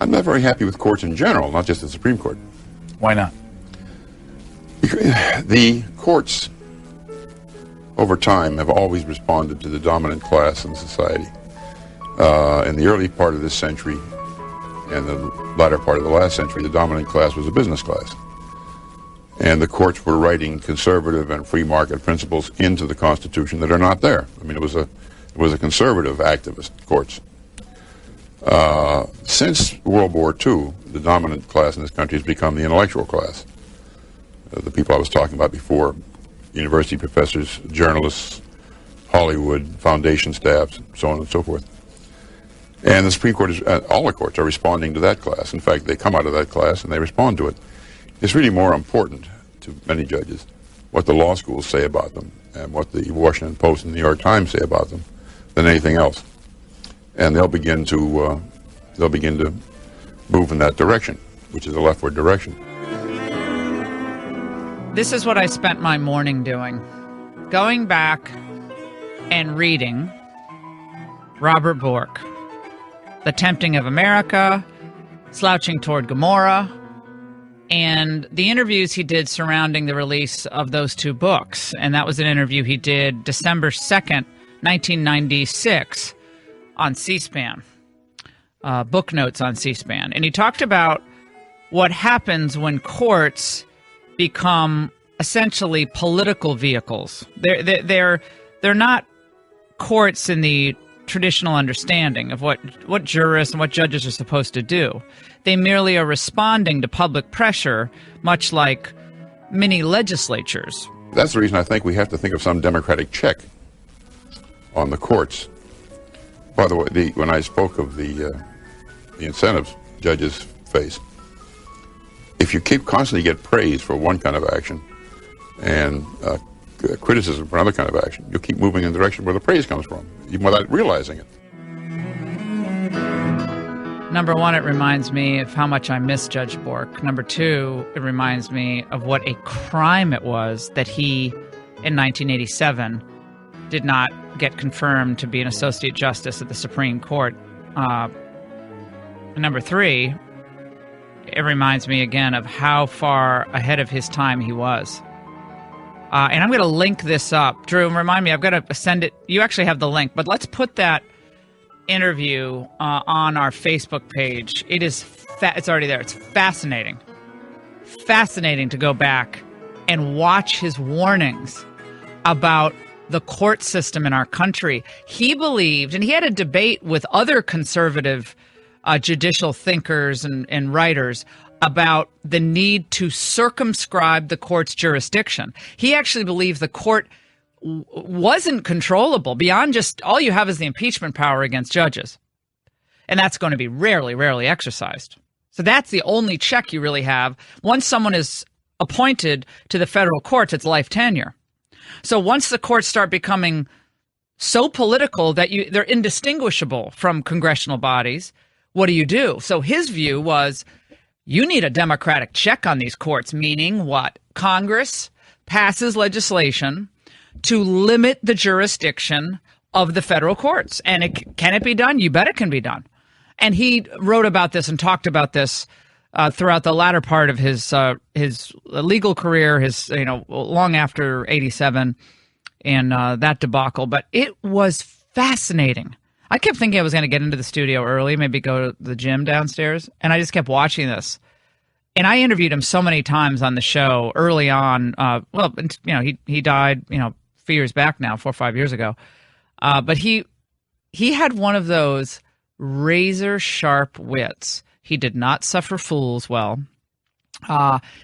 I'm not very happy with courts in general, not just the Supreme Court. Why not? The courts, over time, have always responded to the dominant class in society. In the early part of this century and the latter part of the last century, the dominant class was the business class. And the courts were writing conservative and free market principles into the Constitution that are not there. I mean, it was a conservative activist courts. Since World War II, the dominant class in this country has become the intellectual class. The people I was talking about before, university professors, journalists, Hollywood, foundation staffs, so on and so forth. And the Supreme Court, all the courts are responding to that class. In fact, they come out of that class and they respond to it. It's really more important to many judges what the law schools say about them and what the Washington Post and the New York Times say about them than anything else. And they'll begin to move in that direction, which is a leftward direction. This is what I spent my morning doing. Going back and reading Robert Bork, The Tempting of America, Slouching Toward Gomorrah, and the interviews he did surrounding the release of those two books. And that was an interview he did December 2nd, 1996 on C-SPAN, book notes on C-SPAN. And he talked about what happens when courts become essentially political vehicles. They're not courts in the traditional understanding of what jurists and what judges are supposed to do. They merely are responding to public pressure, much like mini legislatures. That's the reason I think we have to think of some democratic check on the courts. By the way, when I spoke of the incentives judges face, if you constantly get praise for one kind of action and criticism for another kind of action, you'll keep moving in the direction where the praise comes from, even without realizing it. Number one, it reminds me of how much I miss Judge Bork. Number two, it reminds me of what a crime it was that he, in 1987, did not get confirmed to be an associate justice at the Supreme Court. Number three, it reminds me again of how far ahead of his time he was. And I'm going to link this up. Drew, remind me, I've got to send it. You actually have the link, but let's put that interview on our Facebook page. It's already there. It's fascinating. Fascinating to go back and watch his warnings about the court system in our country. He believed, and he had a debate with other conservative judicial thinkers and writers about the need to circumscribe the court's jurisdiction. He actually believed the court wasn't controllable beyond just all you have is the impeachment power against judges. And that's going to be rarely exercised. So that's the only check you really have. Once someone is appointed to the federal courts, it's life tenure. So once the courts start becoming so political that they're indistinguishable from congressional bodies, what do? So his view was, you need a democratic check on these courts, meaning what? Congress passes legislation to limit the jurisdiction of the federal courts. And can it be done? You bet it can be done. And he wrote about this and talked about this throughout the latter part of his legal career, long after 87 and that debacle. But it was fascinating. I kept thinking I was going to get into the studio early, maybe go to the gym downstairs, and I just kept watching this. And I interviewed him so many times on the show early on. He died, a few years back now, 4 or 5 years ago. But he had one of those razor sharp wits. He did not suffer fools well.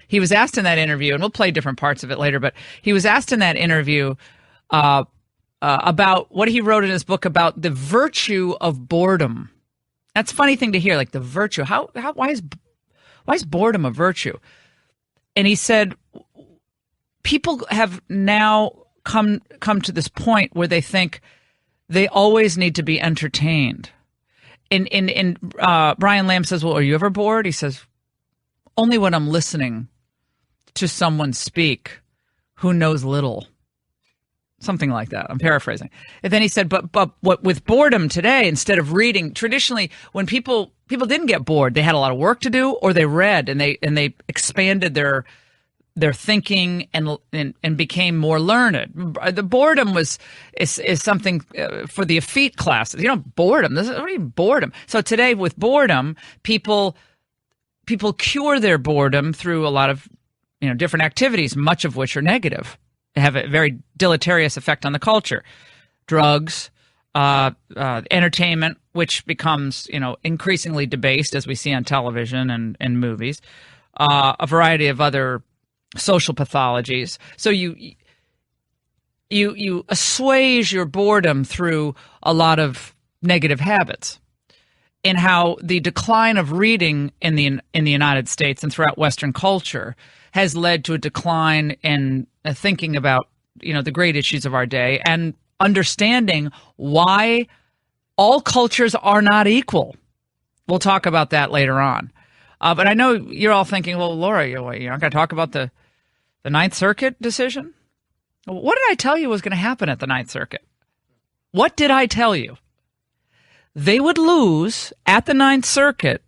He was asked in that interview, and we'll play different parts of it later, but he was asked in that interview about what he wrote in his book about the virtue of boredom. That's a funny thing to hear, like the virtue. Why is boredom a virtue? And he said, people have now come to this point where they think they always need to be entertained. And Brian Lamb says, well, are you ever bored? He says, only when I'm listening to someone speak who knows little. Something like that. I'm paraphrasing. And then he said, but what with boredom today, instead of reading, traditionally when people didn't get bored, they had a lot of work to do, or they read and they expanded their thinking and became more learned. The boredom is something for the effete classes. Boredom. What do you mean boredom? So today with boredom, people cure their boredom through a lot of different activities, much of which are negative. They have a very deleterious effect on the culture. Drugs, entertainment, which becomes increasingly debased as we see on television and movies, a variety of other social pathologies. So you assuage your boredom through a lot of negative habits. And how the decline of reading in the United States and throughout Western culture has led to a decline in thinking about the great issues of our day and understanding why all cultures are not equal. We'll talk about that later on. But I know you're all thinking, well, Laura, you're not going to talk about the Ninth Circuit decision? What did I tell you was going to happen at the Ninth Circuit? What did I tell you? They would lose at the Ninth Circuit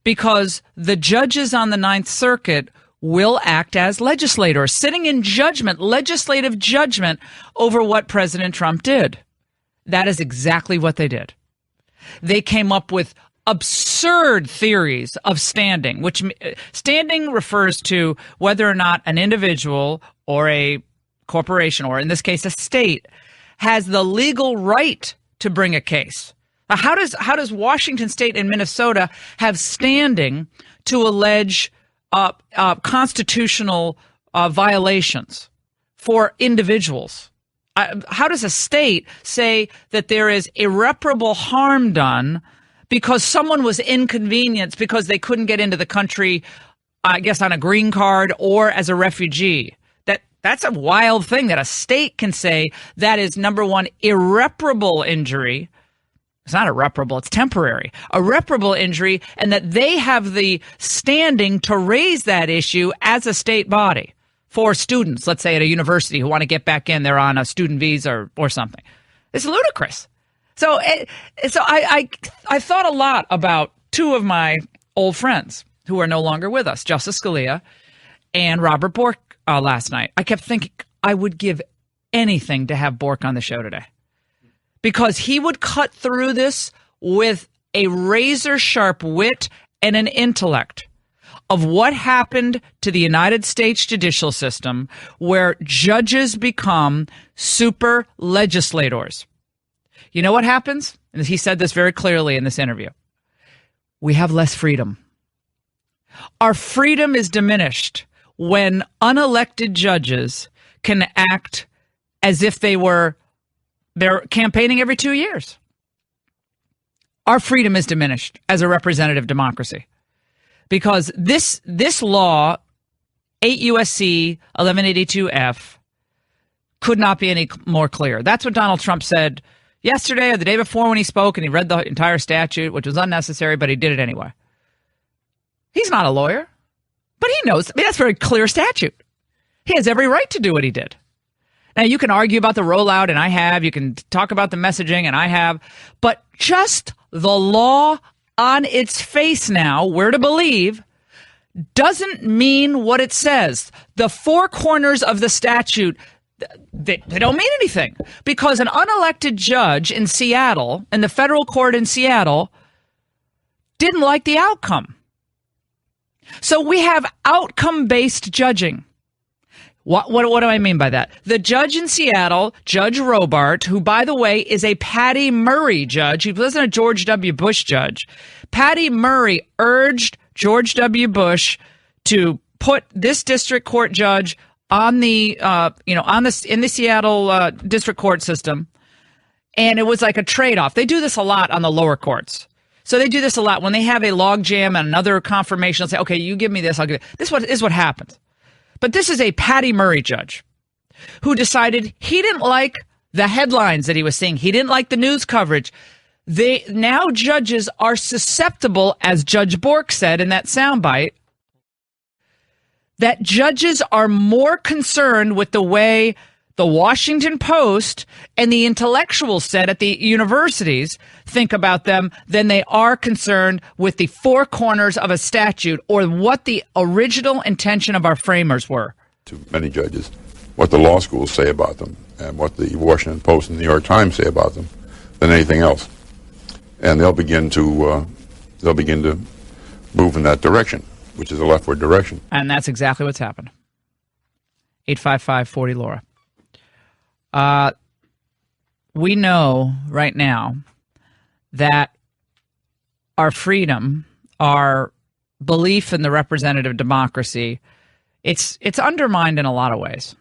because the judges on the Ninth Circuit will act as legislators, sitting in judgment, legislative judgment over what President Trump did. That is exactly what they did. They came up with absurd theories of standing, which standing refers to whether or not an individual or a corporation, or in this case a state, has the legal right to bring a case. How does Washington State and Minnesota have standing to allege constitutional violations for individuals? How does a state say that there is irreparable harm done because someone was inconvenienced because they couldn't get into the country, I guess, on a green card or as a refugee? That's a wild thing that a state can say that is, number one, irreparable injury. It's not irreparable, it's temporary. Irreparable injury, and that they have the standing to raise that issue as a state body for students, let's say at a university who want to get back in, they're on a student visa or something. It's ludicrous. So I thought a lot about two of my old friends who are no longer with us, Justice Scalia and Robert Bork last night. I kept thinking I would give anything to have Bork on the show today, because he would cut through this with a razor-sharp wit and an intellect of what happened to the United States judicial system, where judges become super legislators. You know what happens? And he said this very clearly in this interview. We have less freedom. Our freedom is diminished when unelected judges can act as if they're campaigning every 2 years. Our freedom is diminished as a representative democracy because this law, 8 U.S.C. 1182F, could not be any more clear. That's what Donald Trump said yesterday or the day before when he spoke, and he read the entire statute, which was unnecessary, but he did it anyway. He's not a lawyer, but he knows. I mean, that's a very clear statute. He has every right to do what he did. Now, you can argue about the rollout, and I have. You can talk about the messaging, and I have. But just the law on its face now, we're to believe, doesn't mean what it says. The four corners of the statute, they don't mean anything. Because an unelected judge in Seattle, in the federal court in Seattle, didn't like the outcome. So we have outcome-based judging. What do I mean by that? The judge in Seattle, Judge Robart, who, by the way, is a Patty Murray judge. He wasn't a George W. Bush judge. Patty Murray urged George W. Bush to put this district court judge on the, in the Seattle district court system. And it was like a trade-off. They do this a lot on the lower courts. So they do this a lot. When they have a logjam and another confirmation, they'll say, okay, you give me this, I'll give it. This is what happens. But this is a Patty Murray judge who decided he didn't like the headlines that he was seeing. He didn't like the news coverage. Now judges are susceptible, as Judge Bork said in that soundbite, that judges are more concerned with the way the Washington Post and the intellectuals said at the universities think about them than they are concerned with the four corners of a statute or what the original intention of our framers were. To many judges, what the law schools say about them and what the Washington Post and the New York Times say about them than anything else. And they'll begin to move in that direction, which is a leftward direction. And that's exactly what's happened. 855-40-LAURA. We know right now that our freedom, our belief in the representative democracy, it's undermined in a lot of ways.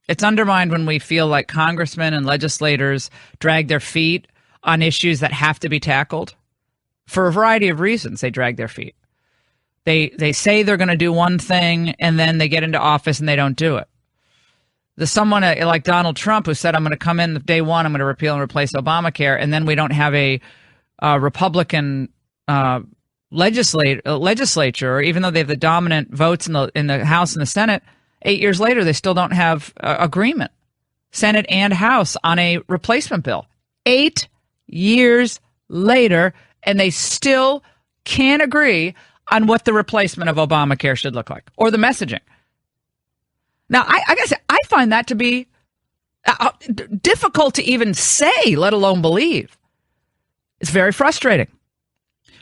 It's undermined when we feel like congressmen and legislators drag their feet on issues that have to be tackled. For a variety of reasons, they drag their feet. They say they're going to do one thing, and then they get into office and they don't do it. There's someone like Donald Trump who said, I'm going to come in day one, I'm going to repeal and replace Obamacare, and then we don't have a Republican legislature, even though they have the dominant votes in the House and the Senate. 8 years later, they still don't have agreement, Senate and House, on a replacement bill. 8 years later, and they still can't agree on what the replacement of Obamacare should look like, or the messaging. Now, I guess I find that to be difficult to even say, let alone believe. It's very frustrating.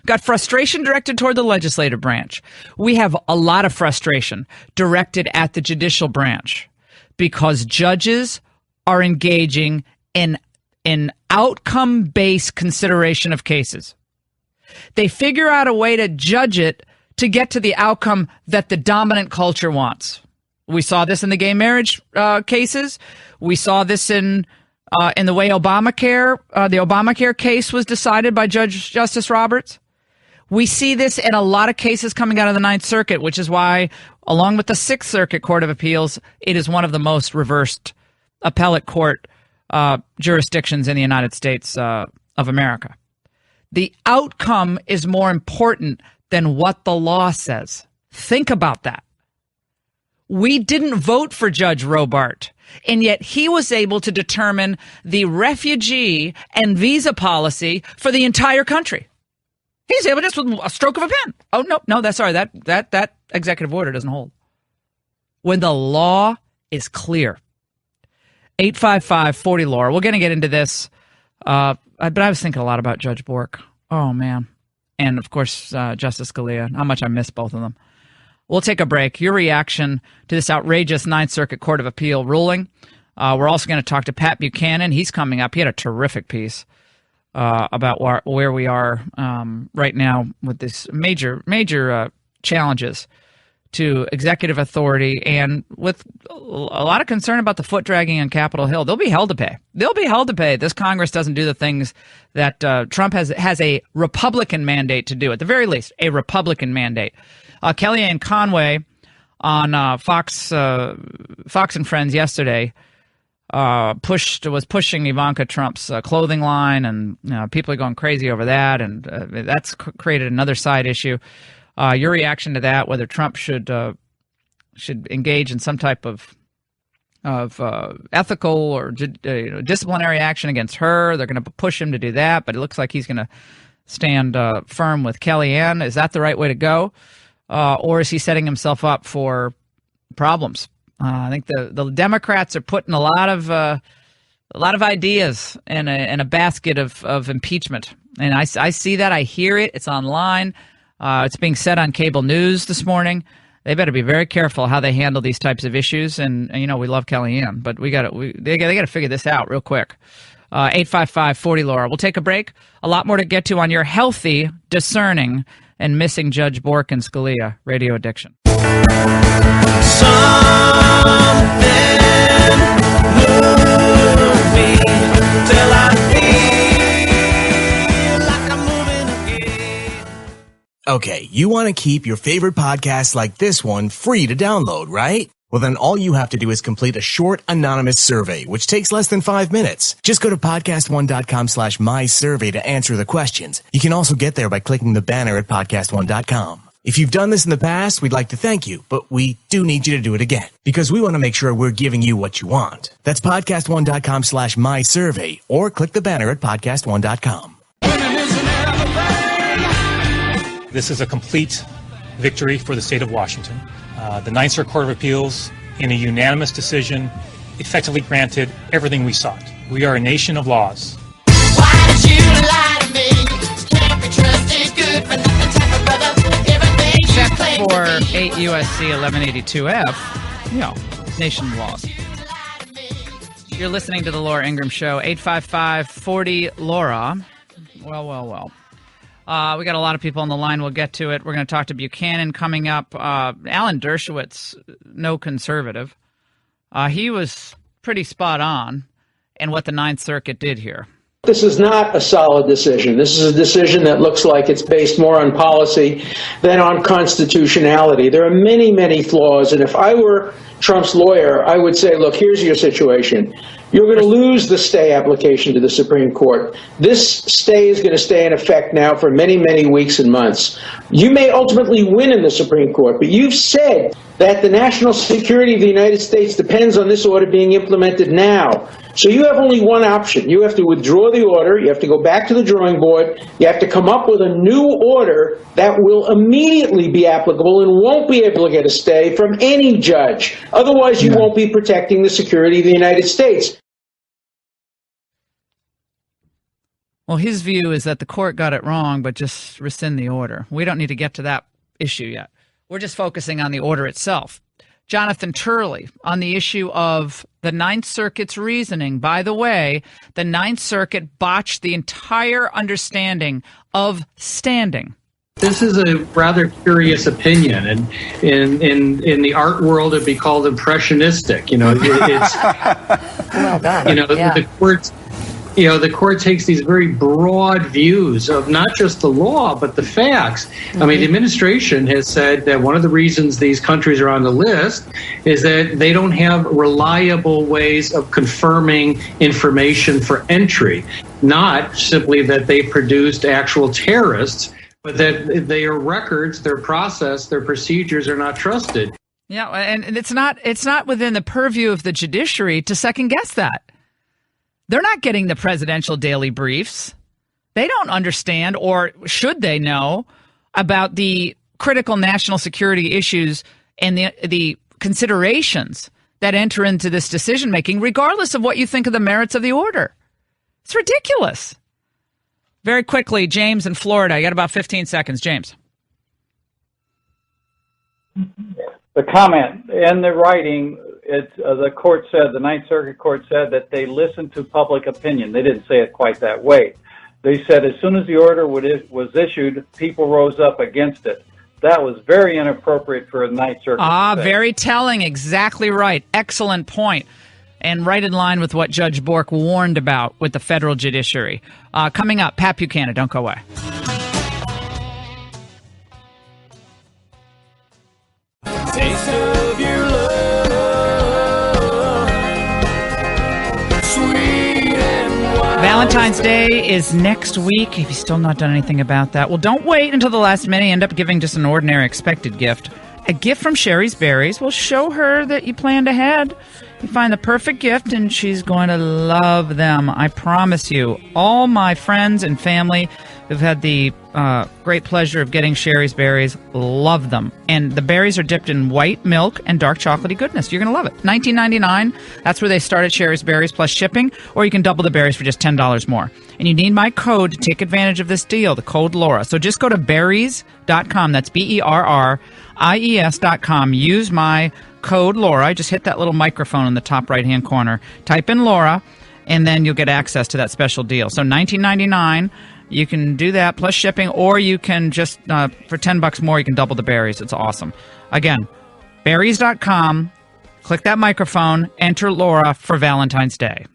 Got frustration directed toward the legislative branch. We have a lot of frustration directed at the judicial branch because judges are engaging in outcome-based consideration of cases. They figure out a way to judge it to get to the outcome that the dominant culture wants. We saw this in the gay marriage cases. We saw this in the way the Obamacare case was decided by Justice Roberts. We see this in a lot of cases coming out of the Ninth Circuit, which is why, along with the Sixth Circuit Court of Appeals, it is one of the most reversed appellate court jurisdictions in the United States of America. The outcome is more important than what the law says. Think about that. We didn't vote for Judge Robart, and yet he was able to determine the refugee and visa policy for the entire country. He's able just with a stroke of a pen. Oh, no, that's sorry. That executive order doesn't hold. When the law is clear. 855-40-LAURA. We're going to get into this, but I was thinking a lot about Judge Bork. Oh, man. And, of course, Justice Scalia. How much I miss both of them. We'll take a break. Your reaction to this outrageous Ninth Circuit Court of Appeal ruling. We're also going to talk to Pat Buchanan. He's coming up. He had a terrific piece about where we are right now with this major challenges to executive authority and with a lot of concern about the foot dragging on Capitol Hill. They'll be held to pay. This Congress doesn't do the things that Trump has a Republican mandate to do, at the very least, a Republican mandate. Kellyanne Conway on Fox and Friends yesterday was pushing Ivanka Trump's clothing line, and people are going crazy over that, and that's created another side issue. Your reaction to that? Whether Trump should engage in some type of ethical or disciplinary action against her? They're going to push him to do that, but it looks like he's going to stand firm with Kellyanne. Is that the right way to go? Or is he setting himself up for problems? I think the Democrats are putting a lot of ideas in a basket of impeachment, and I see that. I hear it. It's online. It's being said on cable news this morning. They better be very careful how they handle these types of issues. And we love Kellyanne, but they got to figure this out real quick. 855-40-LAURA. We'll take a break. A lot more to get to on your healthy, discerning, and missing Judge Bork and Scalia radio addiction. Okay, you want to keep your favorite podcasts like this one free to download, right? Well, then all you have to do is complete a short, anonymous survey, which takes less than 5 minutes. Just go to podcastone.com/mysurvey to answer the questions. You can also get there by clicking the banner at podcastone.com. If you've done this in the past, we'd like to thank you, but we do need you to do it again because we want to make sure we're giving you what you want. That's podcastone.com/mysurvey or click the banner at podcastone.com. This is a complete victory for the state of Washington. The Ninth Circuit Court of Appeals, in a unanimous decision, effectively granted everything we sought. We are a nation of laws. Why did you lie to me? Can't be trusted, good for nothing type of brother. Everything you Except claim to for be. 8 U.S.C. 1182F, nation laws. You're listening to the Laura Ingraham Show, 855-40-LAURA. Well. We got a lot of people on the line. We'll get to it. We're going to talk to Buchanan coming up. Alan Dershowitz, no conservative. He was pretty spot on in what the Ninth Circuit did here. This is not a solid decision. This is a decision that looks like it's based more on policy than on constitutionality. There are many, many flaws, and if I were Trump's lawyer, I would say, look, here's your situation. You're going to lose the stay application to the Supreme Court. This stay is going to stay in effect now for many, many weeks and months. You may ultimately win in the Supreme Court, but you've said that the national security of the United States depends on this order being implemented now. So you have only one option. You have to withdraw the order. You have to go back to the drawing board. You have to come up with a new order that will immediately be applicable and won't be able to get a stay from any judge. Otherwise, you won't be protecting the security of the United States. Well, his view is that the court got it wrong, but just rescind the order. We don't need to get to that issue yet. We're just focusing on the order itself. Jonathan Turley, on the issue of the Ninth Circuit's reasoning. By the way, the Ninth Circuit botched the entire understanding of standing. This is a rather curious opinion, and in the art world, it'd be called impressionistic. It's Well done. the courts. The court takes these very broad views of not just the law, but the facts. Mm-hmm. I mean, the administration has said that one of the reasons these countries are on the list is that they don't have reliable ways of confirming information for entry. Not simply that they produced actual terrorists, but that their records, their process, their procedures are not trusted. Yeah, and it's not within the purview of the judiciary to second guess that. They're not getting the presidential daily briefs. They don't understand, or should they know, about the critical national security issues and the considerations that enter into this decision making, regardless of what you think of the merits of the order. It's ridiculous. Very quickly, James in Florida. You got about 15 seconds, James. The comment in the writing, the court said, the Ninth Circuit Court said that they listened to public opinion. They didn't say it quite that way. They said as soon as the order was issued, people rose up against it. That was very inappropriate for the Ninth Circuit. Very telling. Exactly right. Excellent point. And right in line with what Judge Bork warned about with the federal judiciary. Coming up, Pat Buchanan. Don't go away. Taste of your love, sweet and wild. Valentine's Day is next week. If you've still not done anything about that, well, don't wait until the last minute. End up giving just an ordinary expected gift. A gift from Sherry's Berries will show her that you planned ahead. You find the perfect gift, and she's going to love them. I promise you. All my friends and family who've had the great pleasure of getting Sherry's Berries love them. And the berries are dipped in white milk and dark chocolatey goodness. You're going to love it. $19.99. That's where they start at Sherry's Berries plus shipping, or you can double the berries for just $10 more. And you need my code to take advantage of this deal, the code Laura. So just go to berries.com. That's BERRIES.com. Use my code Laura. Just hit that little microphone in the top right-hand corner. Type in Laura, and then you'll get access to that special deal. So $19.99. You can do that plus shipping, or you can just, for $10 more, you can double the berries. It's awesome. Again, berries.com, click that microphone, enter Laura for Valentine's Day.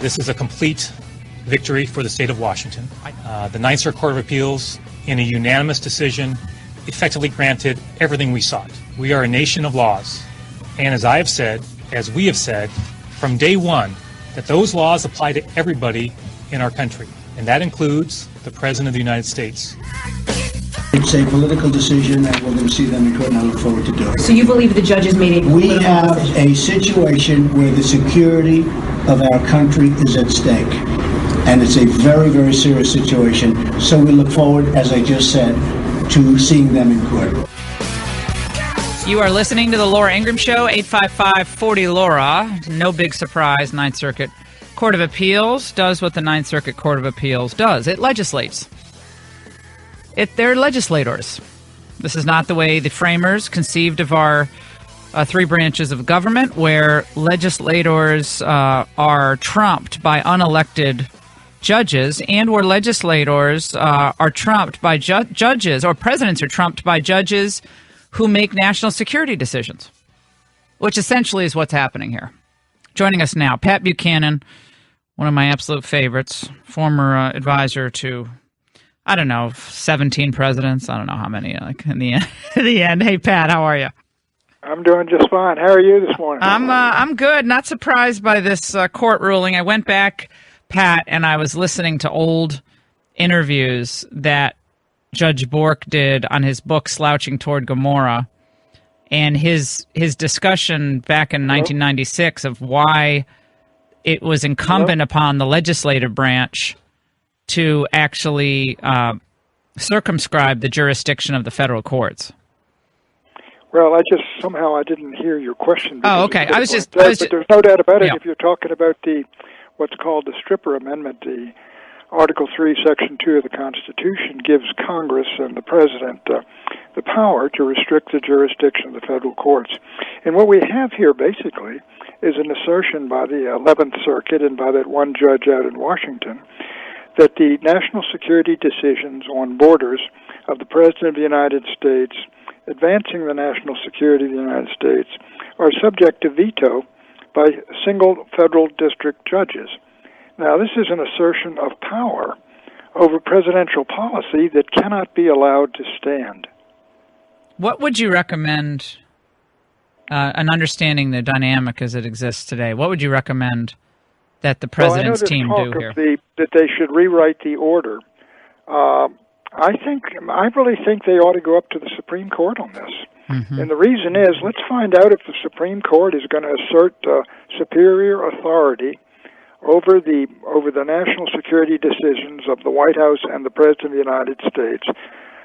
This is a complete victory for the state of Washington. The Ninth Circuit Court of Appeals, in a unanimous decision, effectively granted everything we sought. We are a nation of laws. And as I have said, as we have said, from day one, that those laws apply to everybody in our country, and that includes the President of the United States. It's a political decision, and we're going to see them in court, and I look forward to doing it. So you believe the judges made a political We have decision? a situation where the security of our country is at stake, and it's a very, very serious situation. So we look forward, as I just said, to seeing them in court. You are listening to the Laura Ingraham Show, 855-40-LAURA. No big surprise, Ninth Circuit Court of Appeals does what the Ninth Circuit Court of Appeals does. It legislates. They're legislators. This is not the way the framers conceived of our three branches of government, where legislators are trumped by unelected judges, and where legislators are trumped by judges, or presidents are trumped by judges who make national security decisions, which essentially is what's happening here. Joining us now, Pat Buchanan, one of my absolute favorites, former advisor to, 17 presidents. I don't know how many, in the end. Hey, Pat, how are you? I'm doing just fine. How are you this morning? I'm good. Not surprised by this court ruling. I went back, Pat, and I was listening to old interviews that Judge Bork did on his book Slouching Toward Gomorrah, and his discussion back in 1996 of why it was incumbent upon the legislative branch to actually circumscribe the jurisdiction of the federal courts. Well, I didn't hear your question. Oh, okay. But there's no doubt about it. Yeah. If you're talking about what's called the Stripper Amendment, the Article 3, Section 2 of the Constitution gives Congress and the President the power to restrict the jurisdiction of the federal courts. And what we have here, basically, is an assertion by the 11th Circuit and by that one judge out in Washington that the national security decisions on borders of the President of the United States advancing the national security of the United States are subject to veto by single federal district judges. Now, this is an assertion of power over presidential policy that cannot be allowed to stand. What would you recommend, in understanding the dynamic as it exists today, what would you recommend that the president's team do here? That they should rewrite the order. I really think they ought to go up to the Supreme Court on this. Mm-hmm. And the reason is, let's find out if the Supreme Court is going to assert superior authority over the national security decisions of the White House and the President of the United States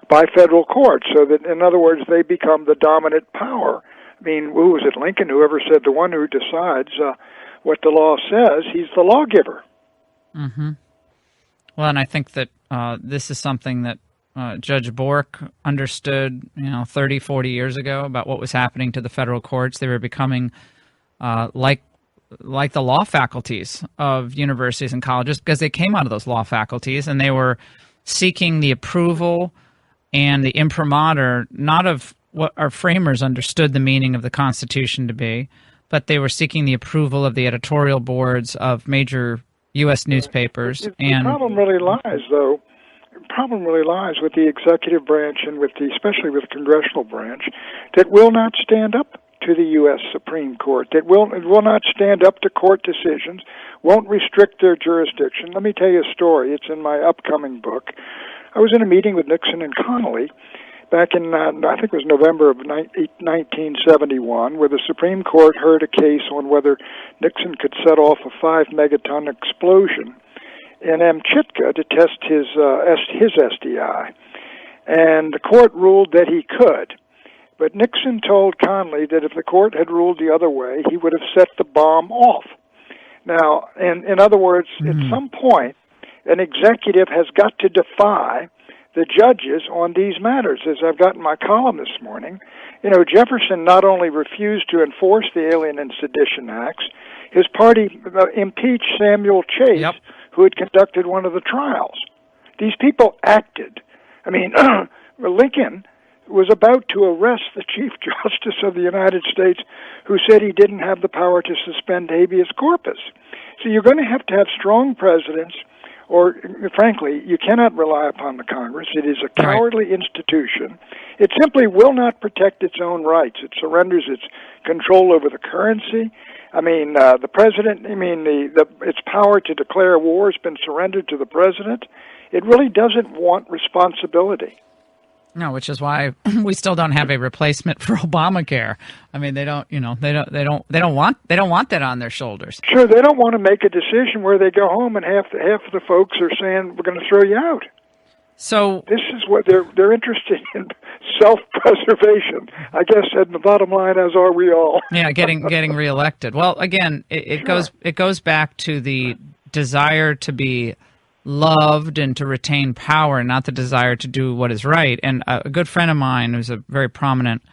by federal courts, so that, in other words, they become the dominant power. I mean, who was it, Lincoln, whoever said the one who decides what the law says, he's the lawgiver. Mm-hmm. Well, and I think that this is something that Judge Bork understood, 30, 40 years ago about what was happening to the federal courts. They were becoming like the law faculties of universities and colleges, because they came out of those law faculties, and they were seeking the approval and the imprimatur, not of what our framers understood the meaning of the Constitution to be, but they were seeking the approval of the editorial boards of major U.S. newspapers. The problem really lies, though. The problem really lies with the executive branch and especially with the congressional branch, that will not stand up to the U.S. Supreme Court, that will not stand up to court decisions, won't restrict their jurisdiction. Let me tell you a story. It's in my upcoming book. I was in a meeting with Nixon and Connally back in, I think it was November of 1971, where the Supreme Court heard a case on whether Nixon could set off a 5-megaton explosion in Chitka to test his SDI. And the court ruled that he could. But Nixon told Connally that if the court had ruled the other way, he would have set the bomb off. Now, in other words, at some point, an executive has got to defy the judges on these matters. As I've got in my column this morning, Jefferson not only refused to enforce the Alien and Sedition Acts, his party impeached Samuel Chase, who had conducted one of the trials. These people acted. I mean, Lincoln was about to arrest the Chief Justice of the United States, who said he didn't have the power to suspend habeas corpus. So you're going to have strong presidents or frankly, you cannot rely upon the Congress. It is a cowardly institution. It simply will not protect its own rights. It surrenders its control over the currency. I mean, the president, its power to declare war has been surrendered to the president. It really doesn't want responsibility. No, which is why we still don't have a replacement for Obamacare. I mean, they don't want that on their shoulders. Sure, they don't want to make a decision where they go home and half of the folks are saying we're going to throw you out. So this is what they're interested in, self-preservation. I guess, at the bottom line, as are we all. Yeah, getting reelected. Well, again, it goes back to the desire to be loved and to retain power, not the desire to do what is right. And a good friend of mine, who's a very prominent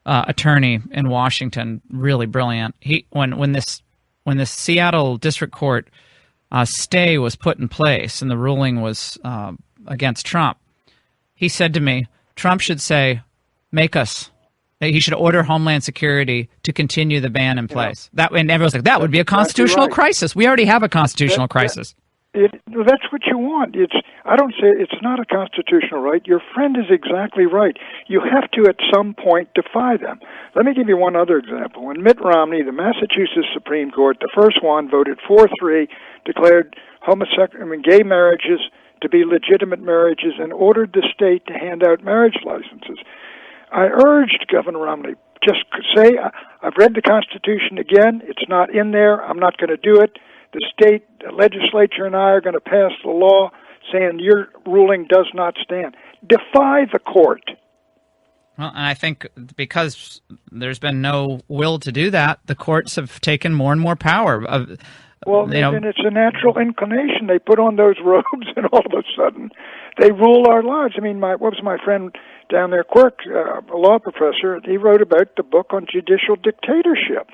attorney in Washington, really brilliant. When this Seattle District Court stay was put in place and the ruling was against Trump, he said to me, Trump should say, make us. He should order Homeland Security to continue the ban in place. And everyone's like, that would be a constitutional crisis. We already have a constitutional crisis. That's what you want. I don't say it's not a constitutional right. Your friend is exactly right. You have to, at some point, defy them. Let me give you one other example. When Mitt Romney, the Massachusetts Supreme Court, the first one, voted 4-3, declared gay marriages to be legitimate marriages and ordered the state to hand out marriage licenses. I urged Governor Romney, just say, I've read the Constitution again. It's not in there. I'm not going to do it. The state legislature and I are going to pass the law saying your ruling does not stand. Defy the court. Well, and I think because there's been no will to do that, the courts have taken more and more power. And it's a natural inclination. They put on those robes, and all of a sudden, they rule our lives. I mean, what was my friend down there, Quirk, a law professor? He wrote about the book on judicial dictatorship.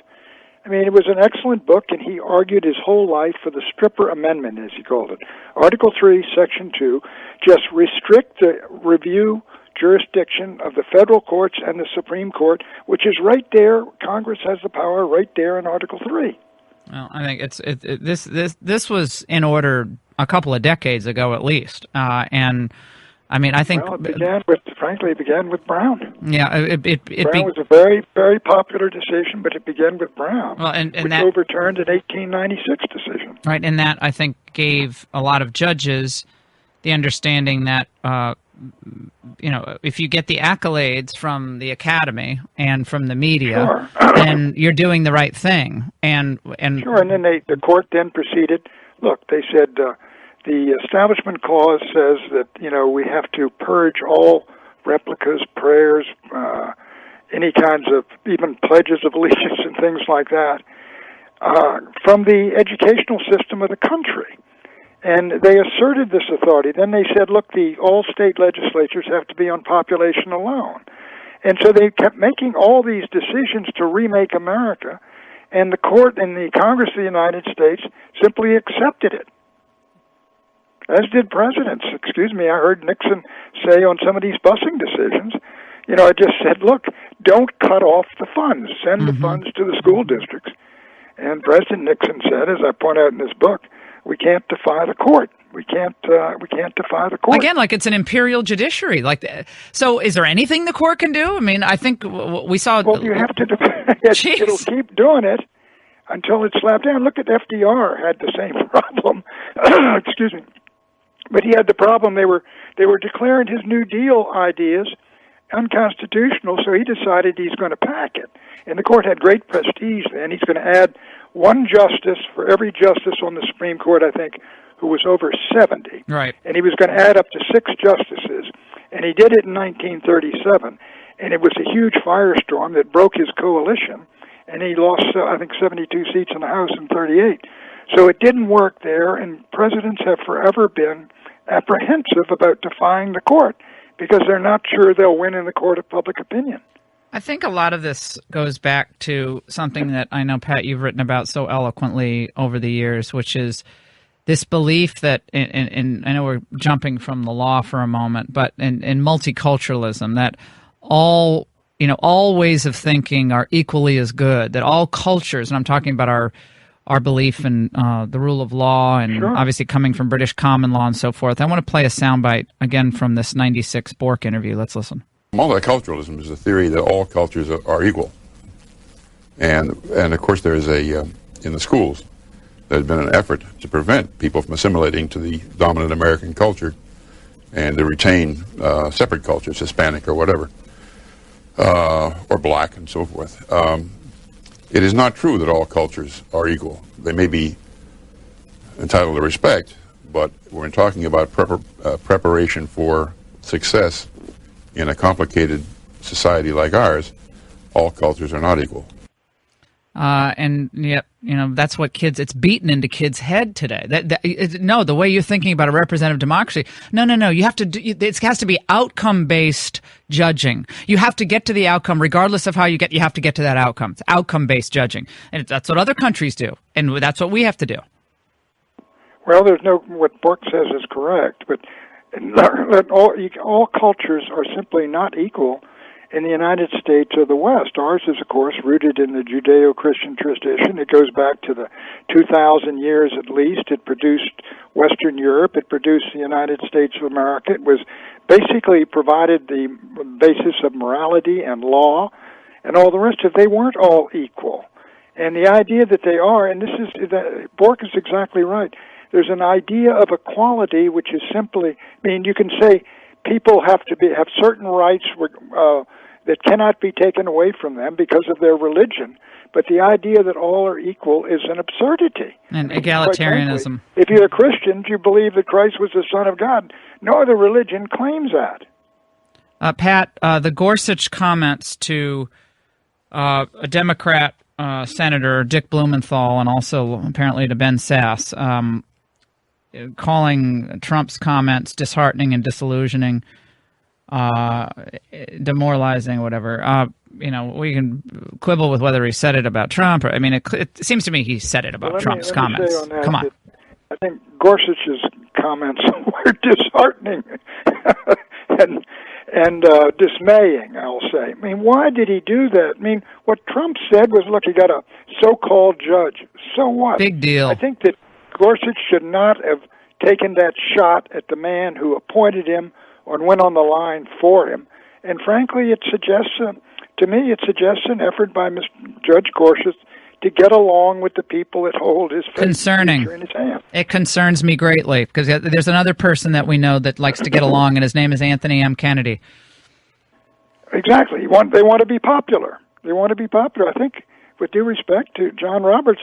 I mean, it was an excellent book, and he argued his whole life for the stripper amendment, as he called it. Article 3, Section 2, just restrict the review jurisdiction of the federal courts and the Supreme Court, which is right there. Congress has the power right there in Article 3. Well, I think this was in order a couple of decades ago, at least, and I mean, I think it began with Brown. Yeah, Brown was a very, very popular decision, but it began with Brown, which that overturned an 1896 decision. Right, and that I think gave a lot of judges the understanding that if you get the accolades from the academy and from the media, then you're doing the right thing. And then the court then proceeded. Look, they said. The Establishment Clause says that, we have to purge all replicas, prayers, any kinds of even pledges of allegiance and things like that from the educational system of the country. And they asserted this authority. Then they said, look, all state legislatures have to be on population alone. And so they kept making all these decisions to remake America, and the court and the Congress of the United States simply accepted it. As did presidents. Excuse me, I heard Nixon say on some of these busing decisions, I just said, look, don't cut off the funds. Send the funds to the school districts. And President Nixon said, as I point out in this book, we can't defy the court. We can't defy the court. Again, like it's an imperial judiciary. So is there anything the court can do? I mean, I think we saw... Well, you have to defy it. It'll keep doing it until it's slapped down. Look at FDR had the same problem. Excuse me. But he had the problem they were declaring his New Deal ideas unconstitutional, so he decided he's going to pack it. And the court had great prestige then. He's going to add one justice for every justice on the Supreme Court, I think, who was over 70. Right. And he was going to add up to 6 justices. And he did it in 1937. And it was a huge firestorm that broke his coalition. And he lost, I think, 72 seats in the House and 38. So it didn't work there, and presidents have forever been apprehensive about defying the court because they're not sure they'll win in the court of public opinion. I think a lot of this goes back to something that I know, Pat, you've written about so eloquently over the years, which is this belief that, and I know we're jumping from the law for a moment, but in multiculturalism, that all ways of thinking are equally as good, that all cultures, and I'm talking about our our belief in the rule of law and obviously coming from British common law and so forth. I want to play a soundbite again from this 96 Bork interview. Let's listen. Multiculturalism is the theory that all cultures are equal. And of course there is in the schools, there's been an effort to prevent people from assimilating to the dominant American culture and to retain separate cultures, Hispanic or whatever, or black and so forth. It is not true that all cultures are equal. They may be entitled to respect, but when we're talking about preparation for success in a complicated society like ours, all cultures are not equal. And yet, that's what it's beaten into kids' head today. The way you're thinking about a representative democracy, no. You have to it has to be outcome-based judging. You have to get to the outcome, regardless of how you have to get to that outcome. It's outcome-based judging. And that's what other countries do. And that's what we have to do. Well, what Bork says is correct, but all cultures are simply not equal in the United States or the West. Ours is, of course, rooted in the Judeo-Christian tradition. It goes back to the 2,000 years at least. It produced Western Europe. It produced the United States of America. It was basically provided the basis of morality and law and all the rest of it. They weren't all equal. And the idea that they are, and Bork is exactly right, there's an idea of equality which is simply, you can say people have certain rights that cannot be taken away from them because of their religion. But the idea that all are equal is an absurdity. And egalitarianism. Frankly, if you're a Christian, you believe that Christ was the Son of God. No other religion claims that. Pat, the Gorsuch comments to a Democrat Senator, Dick Blumenthal, and also apparently to Ben Sasse, calling Trump's comments disheartening and disillusioning, demoralizing, whatever. We can quibble with whether he said it about Trump. It seems to me he said it about Trump's comments. Come on. I think Gorsuch's comments were disheartening and dismaying, I'll say. Why did he do that? What Trump said was, look, you got a so-called judge. So what? Big deal. I think that Gorsuch should not have taken that shot at the man who appointed him or went on the line for him. And frankly, it suggests an effort by Judge Gorsuch to get along with the people that hold his concerning in his hand. It concerns me greatly because there's another person that we know that likes to get along, and his name is Anthony M. Kennedy. Exactly. They want to be popular. They want to be popular. I think, with due respect to John Roberts,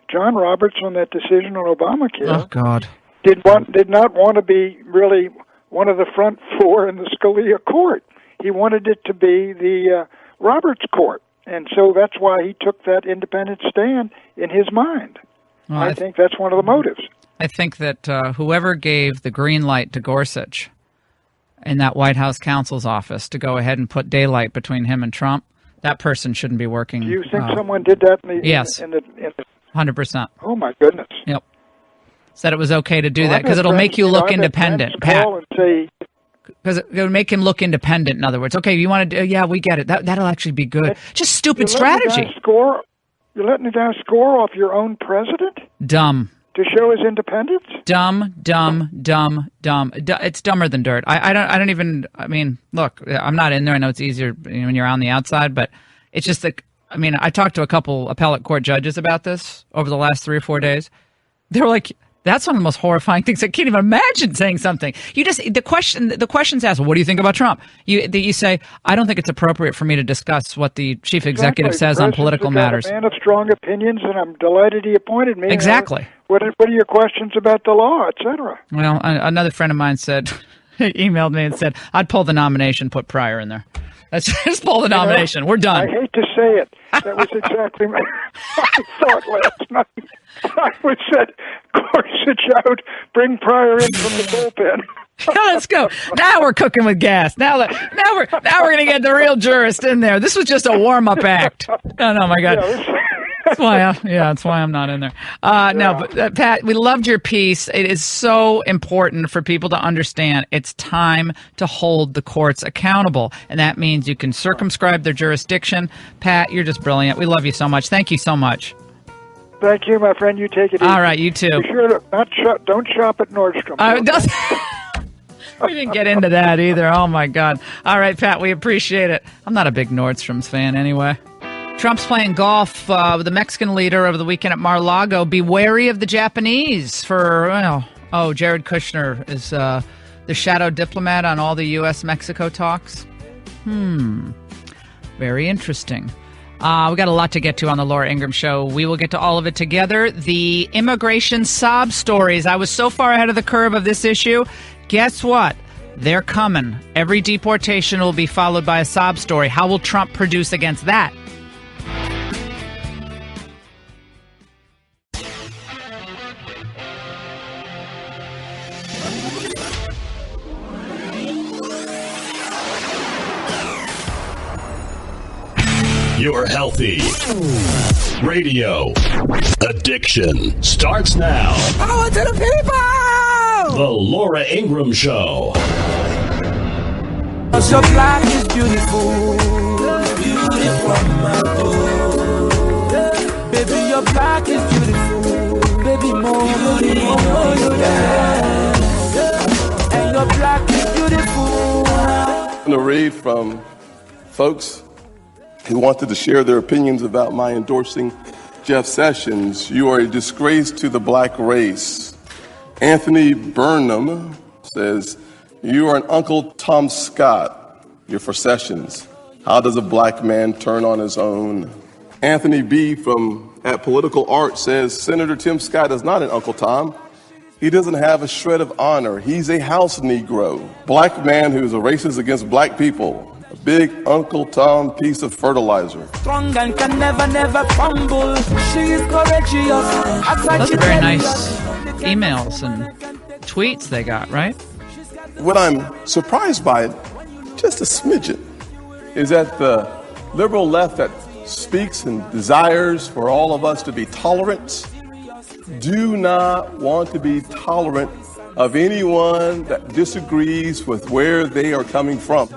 John Roberts on that decision on Obamacare. Oh God. Did not want to be really one of the front four in the Scalia court. He wanted it to be the Roberts court, and so that's why he took that independent stand in his mind. Well, I think that's one of the motives. I think that whoever gave the green light to Gorsuch in that White House counsel's office to go ahead and put daylight between him and Trump, that person shouldn't be working. Do you think someone did that? Yes. 100%. Oh my goodness. Yep. Said it was okay to do that because it'll make you look independent, Pat. Because it would make him look independent. In other words, okay, you want to do? Yeah, we get it. That'll actually be good. Just stupid strategy. You're letting the guy score off your own president? Dumb. To show his independence? Dumb. It's dumber than dirt. I don't even. Look, I'm not in there. I know it's easier when you're on the outside, but it's just that. I talked to a couple appellate court judges about this over the last 3 or 4 days. They were like, that's one of the most horrifying things. I can't even imagine saying something. The question's asked, what do you think about Trump? You say, I don't think it's appropriate for me to discuss what the chief executive says on political matters. I'm a man of strong opinions, and I'm delighted he appointed me. Exactly. What are your questions about the law, etc.? Well, another friend of mine said, emailed me and said, I'd pull the nomination, put Pryor in there. Let's just pull the nomination. We're done. I hate to say it. That was exactly my thought last night. I would said, Gorsuch out, bring Pryor in from the bullpen. Let's go. Now we're cooking with gas. Now we're going to get the real jurist in there. This was just a warm-up act. Oh, no, my God. That's why I'm not in there. No, but Pat, we loved your piece. It is so important for people to understand it's time to hold the courts accountable, and that means you can circumscribe their jurisdiction. Pat, you're just brilliant. We love you so much. Thank you so much. Thank you, my friend. You take it easy. All right, you too. Be sure to don't shop at Nordstrom. We didn't get into that either. Oh, my God. All right, Pat, we appreciate it. I'm not a big Nordstrom's fan anyway. Trump's playing golf with the Mexican leader over the weekend at Mar-a-Lago. Be wary of the Japanese for, Jared Kushner is the shadow diplomat on all the U.S.-Mexico talks. Very interesting. We got a lot to get to on the Laura Ingraham Show. We will get to all of it together. The immigration sob stories. I was so far ahead of the curve of this issue. Guess what? They're coming. Every deportation will be followed by a sob story. How will Trump produce against that? Your healthy radio addiction starts now. Power to the people! The Laura Ingraham Show. Your black is beautiful. Beautiful, my girl. Baby, your black is beautiful. Baby, more you dance. And your black is beautiful. I'm going to read from folks who wanted to share their opinions about my endorsing Jeff Sessions. You are a disgrace to the black race. Anthony Burnham says, you are an Uncle Tom Scott. You're for Sessions. How does a black man turn on his own? Anthony B. from at Political Art says, Senator Tim Scott is not an Uncle Tom. He doesn't have a shred of honor. He's a house Negro. Black man who's a racist against black people. A big Uncle Tom piece of fertilizer. Strong and can never crumble. She is courageous. Those are very nice emails and tweets they got, right? What I'm surprised by, just a smidgen, is that the liberal left that speaks and desires for all of us to be tolerant do not want to be tolerant of anyone that disagrees with where they are coming from.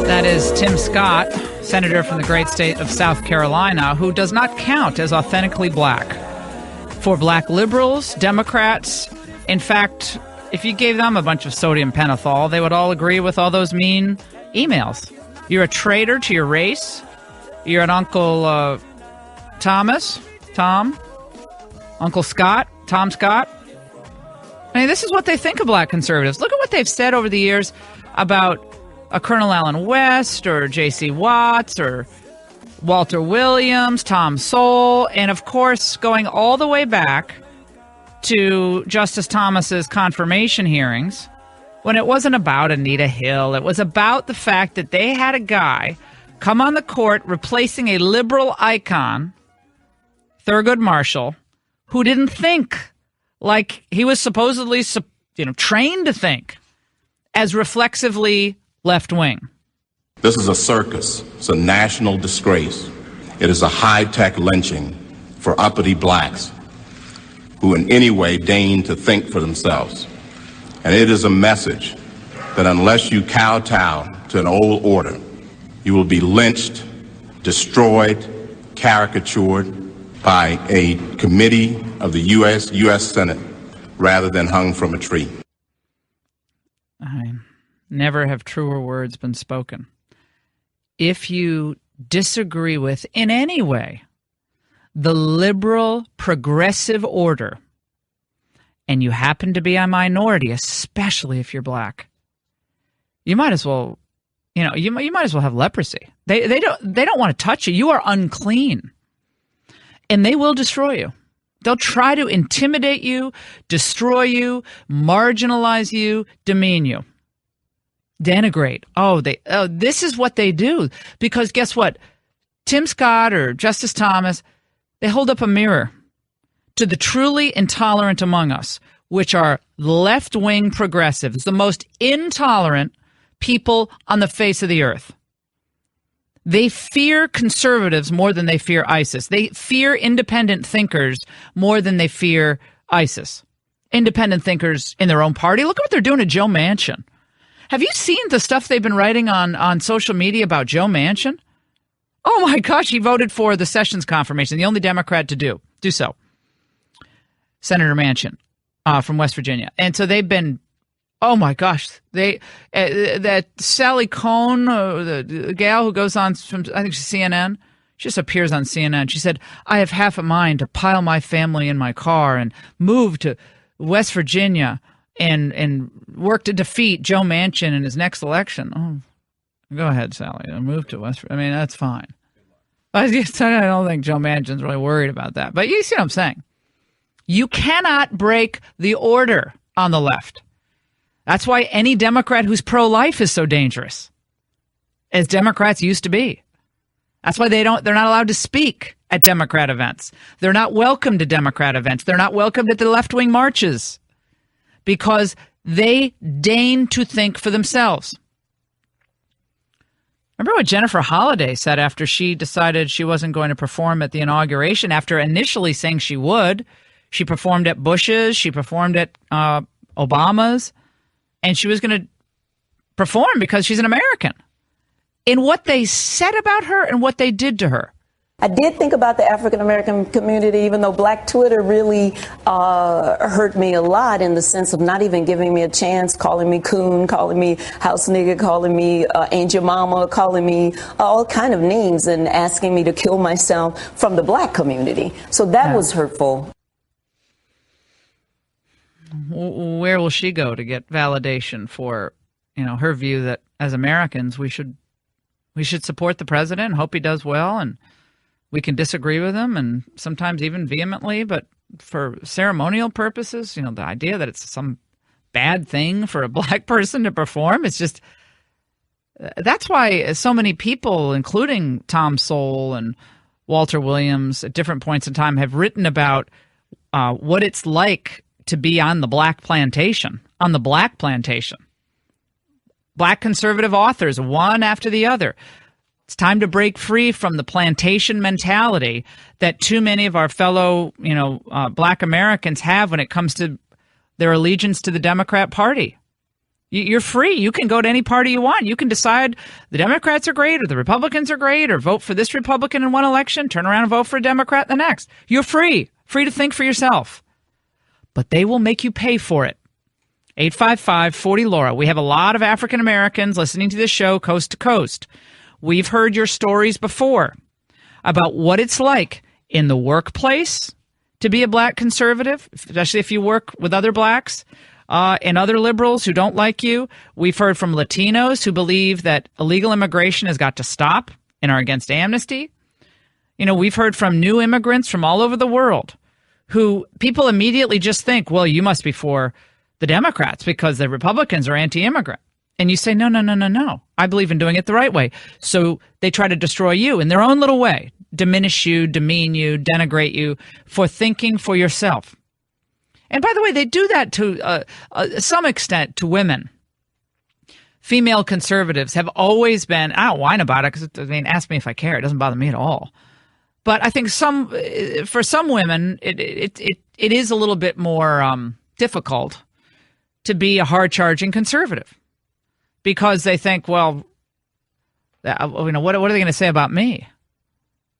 That is Tim Scott, senator from the great state of South Carolina, who does not count as authentically black. For black liberals, Democrats, in fact, if you gave them a bunch of sodium pentothal, they would all agree with all those mean emails. You're a traitor to your race. You're an Uncle Tom, Uncle Scott, Tom Scott. I mean, this is what they think of black conservatives. Look at what they've said over the years about Colonel Allen West or J.C. Watts or Walter Williams, Tom Sowell, and of course, going all the way back to Justice Thomas's confirmation hearings, when it wasn't about Anita Hill. It was about the fact that they had a guy come on the court replacing a liberal icon, Thurgood Marshall, who didn't think like he was supposedly trained to think as reflexively left-wing. This is a circus. It's a national disgrace. It is a high-tech lynching for uppity blacks who in any way deign to think for themselves. And it is a message that unless you kowtow to an old order, you will be lynched, destroyed, caricatured by a committee of the U.S. Senate rather than hung from a tree. Never have truer words been spoken. If you disagree with, in any way, the liberal progressive order, and you happen to be a minority, especially if you're black, you might as well, you might as well have leprosy. They don't want to touch you. You are unclean, and they will destroy you. They'll try to intimidate you, destroy you, marginalize you, demean you, denigrate. This is what they do. Because guess what? Tim Scott or Justice Thomas, they hold up a mirror to the truly intolerant among us, which are left-wing progressives, the most intolerant people on the face of the earth. They fear conservatives more than they fear ISIS. They fear independent thinkers more than they fear ISIS. Independent thinkers in their own party. Look at what they're doing to Joe Manchin. Have you seen the stuff they've been writing on social media about Joe Manchin? Oh, my gosh, he voted for the Sessions confirmation, the only Democrat to do so. Senator Manchin from West Virginia. And so they've been, oh, my gosh, that Sally Cohn, the gal who goes on from, I think she's CNN, she just appears on CNN. She said, I have half a mind to pile my family in my car and move to West Virginia and work to defeat Joe Manchin in his next election. Oh, go ahead, Sally. Move to West Virginia. I mean, that's fine. I don't think Joe Manchin's really worried about that. But you see what I'm saying? You cannot break the order on the left. That's why any Democrat who's pro-life is so dangerous, as Democrats used to be. That's why they're not allowed to speak at Democrat events. They're not welcome to Democrat events. They're not welcomed at the left-wing marches because they deign to think for themselves. Remember what Jennifer Holliday said after she decided she wasn't going to perform at the inauguration, after initially saying she would. She performed at Bush's, she performed at Obama's, and she was going to perform because she's an American. In what they said about her and what they did to her. I did think about the African American community, even though Black Twitter really hurt me a lot in the sense of not even giving me a chance, calling me coon, calling me house nigga, calling me angel mama, calling me all kind of names and asking me to kill myself from the Black community. So that was hurtful. Where will she go to get validation for, her view that as Americans we should support the president and hope he does well, and we can disagree with him and sometimes even vehemently, but for ceremonial purposes, the idea that it's some bad thing for a Black person to perform, it's just, that's why so many people, including Tom Sowell and Walter Williams at different points in time, have written about what it's like to be on the Black plantation, Black conservative authors, one after the other. It's time to break free from the plantation mentality that too many of our fellow, Black Americans have when it comes to their allegiance to the Democrat Party. You're free. You can go to any party you want. You can decide the Democrats are great or the Republicans are great, or vote for this Republican in one election, turn around and vote for a Democrat in the next. You're free to think for yourself. But they will make you pay for it. 855-40-LAURA. We have a lot of African Americans listening to this show coast to coast. We've heard your stories before about what it's like in the workplace to be a Black conservative, especially if you work with other Blacks and other liberals who don't like you. We've heard from Latinos who believe that illegal immigration has got to stop and are against amnesty. We've heard from new immigrants from all over the world who people immediately just think, well, you must be for the Democrats because the Republicans are anti-immigrant. And you say, no. I believe in doing it the right way. So they try to destroy you in their own little way, diminish you, demean you, denigrate you for thinking for yourself. And by the way, they do that to some extent to women. Female conservatives have always been, I don't whine about it because, ask me if I care. It doesn't bother me at all. But I think for some women, it is a little bit more difficult to be a hard-charging conservative because they think, well, what are they going to say about me?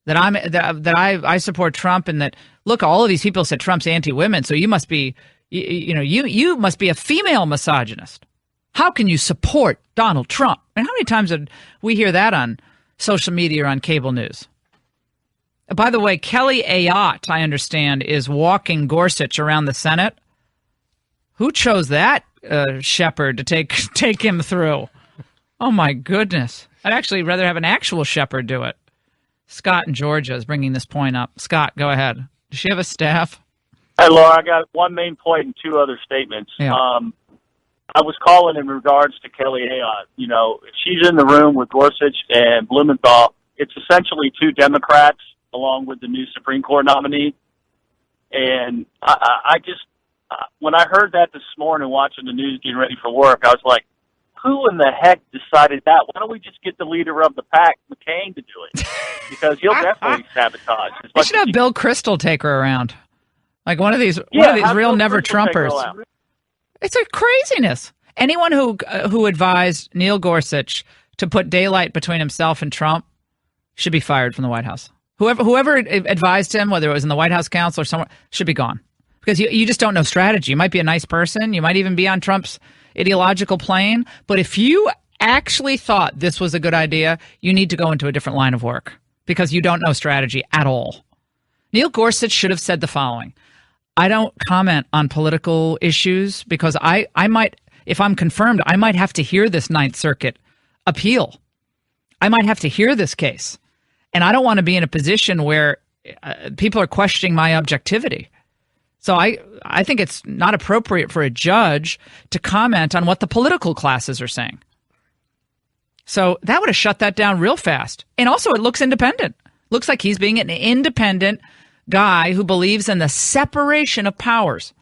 That I support Trump, and that look, all of these people said Trump's anti-women, so you must be, you must be a female misogynist. How can you support Donald Trump? And how many times did we hear that on social media or on cable news? By the way, Kelly Ayotte, I understand, is walking Gorsuch around the Senate. Who chose that shepherd to take him through? Oh, my goodness. I'd actually rather have an actual shepherd do it. Scott in Georgia is bringing this point up. Scott, go ahead. Does she have a staff? Hey, Laura, I got one main point and two other statements. Yeah. I was calling in regards to Kelly Ayotte. If she's in the room with Gorsuch and Blumenthal, it's essentially two Democrats along with the new Supreme Court nominee. And I just, when I heard that this morning watching the news getting ready for work, I was like, who in the heck decided that? Why don't we just get the leader of the pack, McCain, to do it? Because he'll definitely sabotage. You should have Bill Kristol take her around. Like one of these real never-Trumpers. It's a craziness. Anyone who advised Neil Gorsuch to put daylight between himself and Trump should be fired from the White House. Whoever advised him, whether it was in the White House council or somewhere, should be gone. Because you just don't know strategy. You might be a nice person. You might even be on Trump's ideological plane. But if you actually thought this was a good idea, you need to go into a different line of work because you don't know strategy at all. Neil Gorsuch should have said the following. I don't comment on political issues because I might, if I'm confirmed, I might have to hear this Ninth Circuit appeal. I might have to hear this case. And I don't want to be in a position where people are questioning my objectivity. So I think it's not appropriate for a judge to comment on what the political classes are saying. So that would have shut that down real fast. And also it looks independent. Looks like he's being an independent guy who believes in the separation of powers.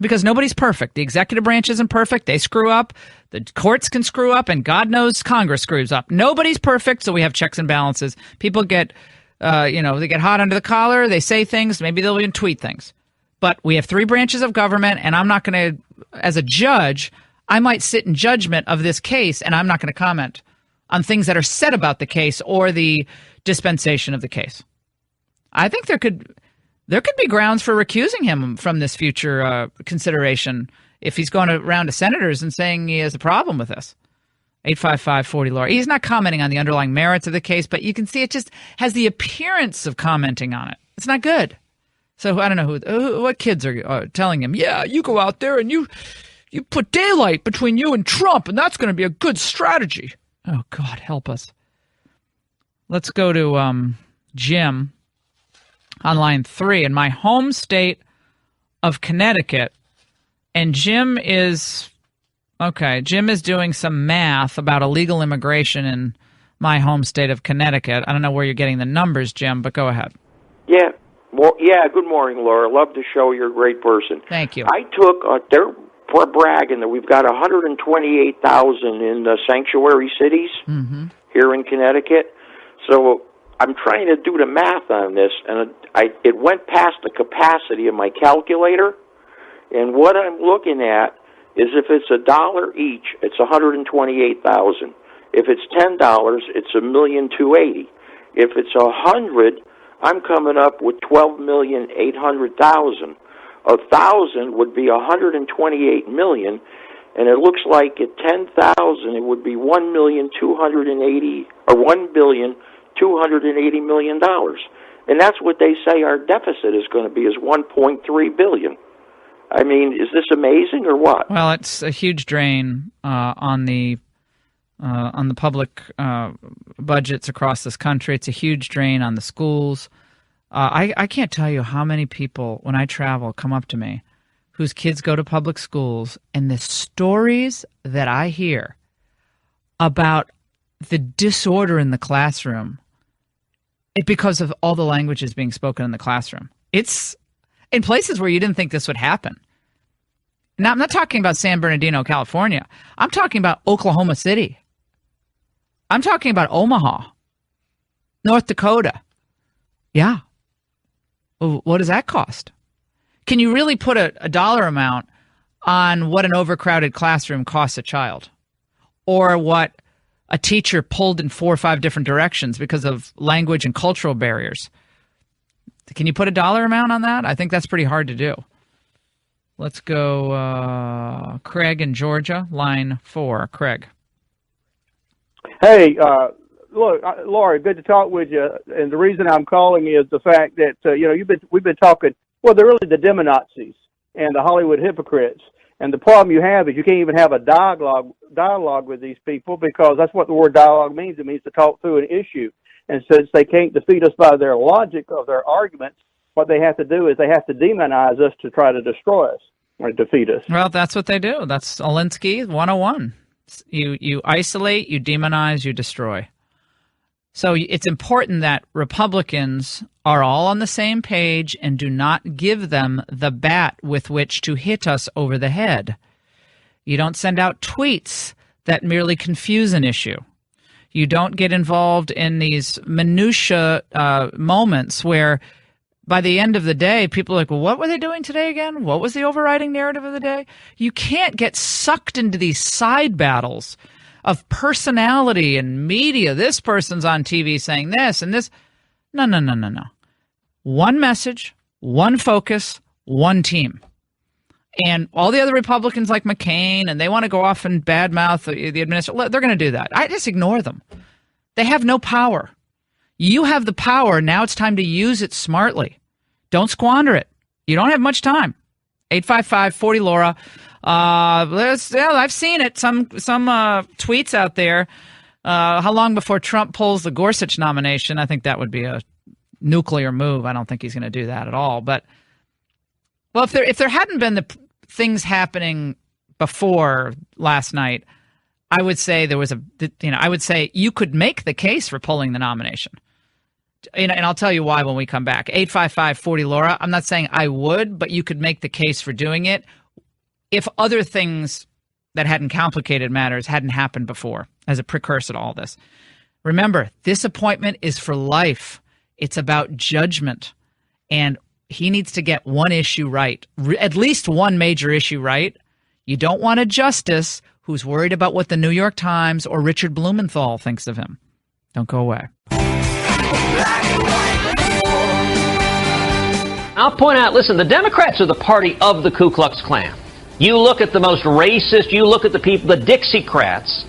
Because nobody's perfect. The executive branch isn't perfect. They screw up. The courts can screw up, and God knows Congress screws up. Nobody's perfect, so we have checks and balances. People get, they get hot under the collar. They say things. Maybe they'll even tweet things. But we have three branches of government, and I'm not going to, as a judge, I might sit in judgment of this case, and I'm not going to comment on things that are said about the case or the dispensation of the case. I think there could be grounds for recusing him from this future consideration if he's going around to senators and saying he has a problem with this. 855-40-LAURA. He's not commenting on the underlying merits of the case, but you can see it just has the appearance of commenting on it. It's not good. So I don't know what kids are telling him, yeah, you go out there and you put daylight between you and Trump, and that's going to be a good strategy. Oh, God, help us. Let's go to Jim on line 3 in my home state of Connecticut. And Jim is doing some math about illegal immigration in my home state of Connecticut. I don't know where you're getting the numbers, Jim, but go ahead. Yeah. Well, yeah, good morning, Laura. Love the show. You're a great person. Thank you. I took, they're bragging that we've got 128,000 in the sanctuary cities here in Connecticut. So I'm trying to do the math on this, and it went past the capacity of my calculator. And what I'm looking at is if it's $1 each, it's 128,000. If it's $10, it's $1,280,000. If it's 100, I'm coming up with 12,800,000. 1,000 would be 128 million, and it looks like at 10,000 it would be $1,280,000,000, and that's what they say our deficit is going to be, is 1.3 billion. I mean, is this amazing or what? Well, it's a huge drain on the public budgets across this country. It's a huge drain on the schools. I can't tell you how many people, when I travel, come up to me whose kids go to public schools, and the stories that I hear about the disorder in the classroom, because of all the languages being spoken in the classroom. It's in places where you didn't think this would happen. Now, I'm not talking about San Bernardino, California. I'm talking about Oklahoma City. I'm talking about Omaha, North Dakota. Yeah. What does that cost? Can you really put a dollar amount on what an overcrowded classroom costs a child? Or what a teacher pulled in 4 or 5 different directions because of language and cultural barriers? Can you put a dollar amount on that? I think that's pretty hard to do. Let's go Craig in Georgia, line 4. Craig. Hey, look, Laura, good to talk with you. And the reason I'm calling is the fact that we've been talking. Well, they're really the demo-Nazis and the Hollywood hypocrites. And the problem you have is you can't even have a dialogue with these people, because that's what the word dialogue means. It means to talk through an issue. And since they can't defeat us by their logic of their arguments, what they have to do is they have to demonize us to try to destroy us or defeat us. Well, that's what they do. That's Alinsky 101. You isolate, you demonize, you destroy. So it's important that Republicans are all on the same page and do not give them the bat with which to hit us over the head. You don't send out tweets that merely confuse an issue. You don't get involved in these minutia moments where by the end of the day, people are like, well, what were they doing today again? What was the overriding narrative of the day? You can't get sucked into these side battles of personality and media. This person's on TV saying this and this. No. One message, one focus, one team. And all the other Republicans like McCain, and they want to go off and badmouth the administration, they're going to do that. I just ignore them. They have no power. You have the power. Now it's time to use it smartly. Don't squander it. You don't have much time. 855-40-LAURA. I've seen it. Some tweets out there. How long before Trump pulls the Gorsuch nomination? I think that would be a nuclear move. I don't think he's going to do that at all. But well, if there hadn't been the things happening before last night, I would say I would say you could make the case for pulling the nomination. And I'll tell you why when we come back. 855-40-LAURA. I'm not saying I would, but you could make the case for doing it if other things that hadn't complicated matters hadn't happened before as a precursor to all this. Remember, this appointment is for life. It's about judgment. And he needs to get one issue right, at least one major issue right. You don't want a justice who's worried about what the New York Times or Richard Blumenthal thinks of him. Don't go away. I'll point out, listen, the Democrats are the party of the Ku Klux Klan. You look at the most racist, you look at the people, the Dixiecrats.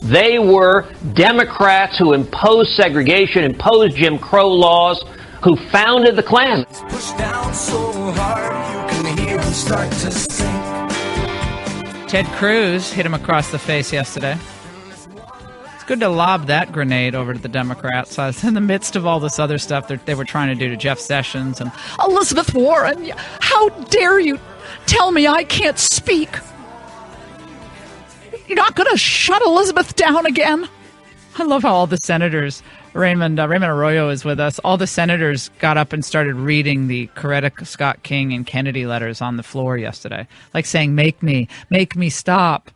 They were Democrats who imposed segregation, imposed Jim Crow laws, who founded the Klan. Push down so hard you can hear him start to sing. Ted Cruz hit him across the face yesterday. It's good to lob that grenade over to the Democrats. I was in the midst of all this other stuff that they were trying to do to Jeff Sessions and Elizabeth Warren. How dare you tell me I can't speak? You're not going to shut Elizabeth down again? I love how all the senators, Raymond Arroyo is with us, all the senators got up and started reading the Coretta Scott King and Kennedy letters on the floor yesterday, like saying, make me stop.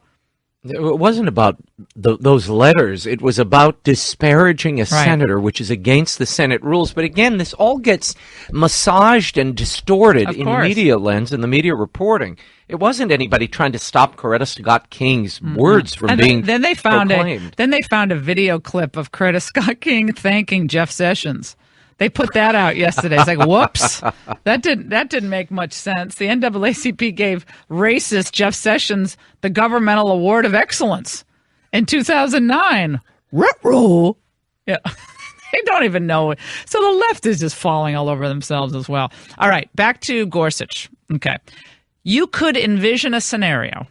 It wasn't about those letters. It was about disparaging a senator, which is against the Senate rules. But again, this all gets massaged and distorted in media lens and the media reporting. It wasn't anybody trying to stop Coretta Scott King's words from being then they found proclaimed. Then they found a video clip of Coretta Scott King thanking Jeff Sessions. They put that out yesterday. It's like, whoops, that didn't make much sense. The NAACP gave racist Jeff Sessions the Governmental Award of Excellence in 2009. Ruh-roh. Yeah, they don't even know. So the left is just falling all over themselves as well. All right, back to Gorsuch. Okay, you could envision a scenario,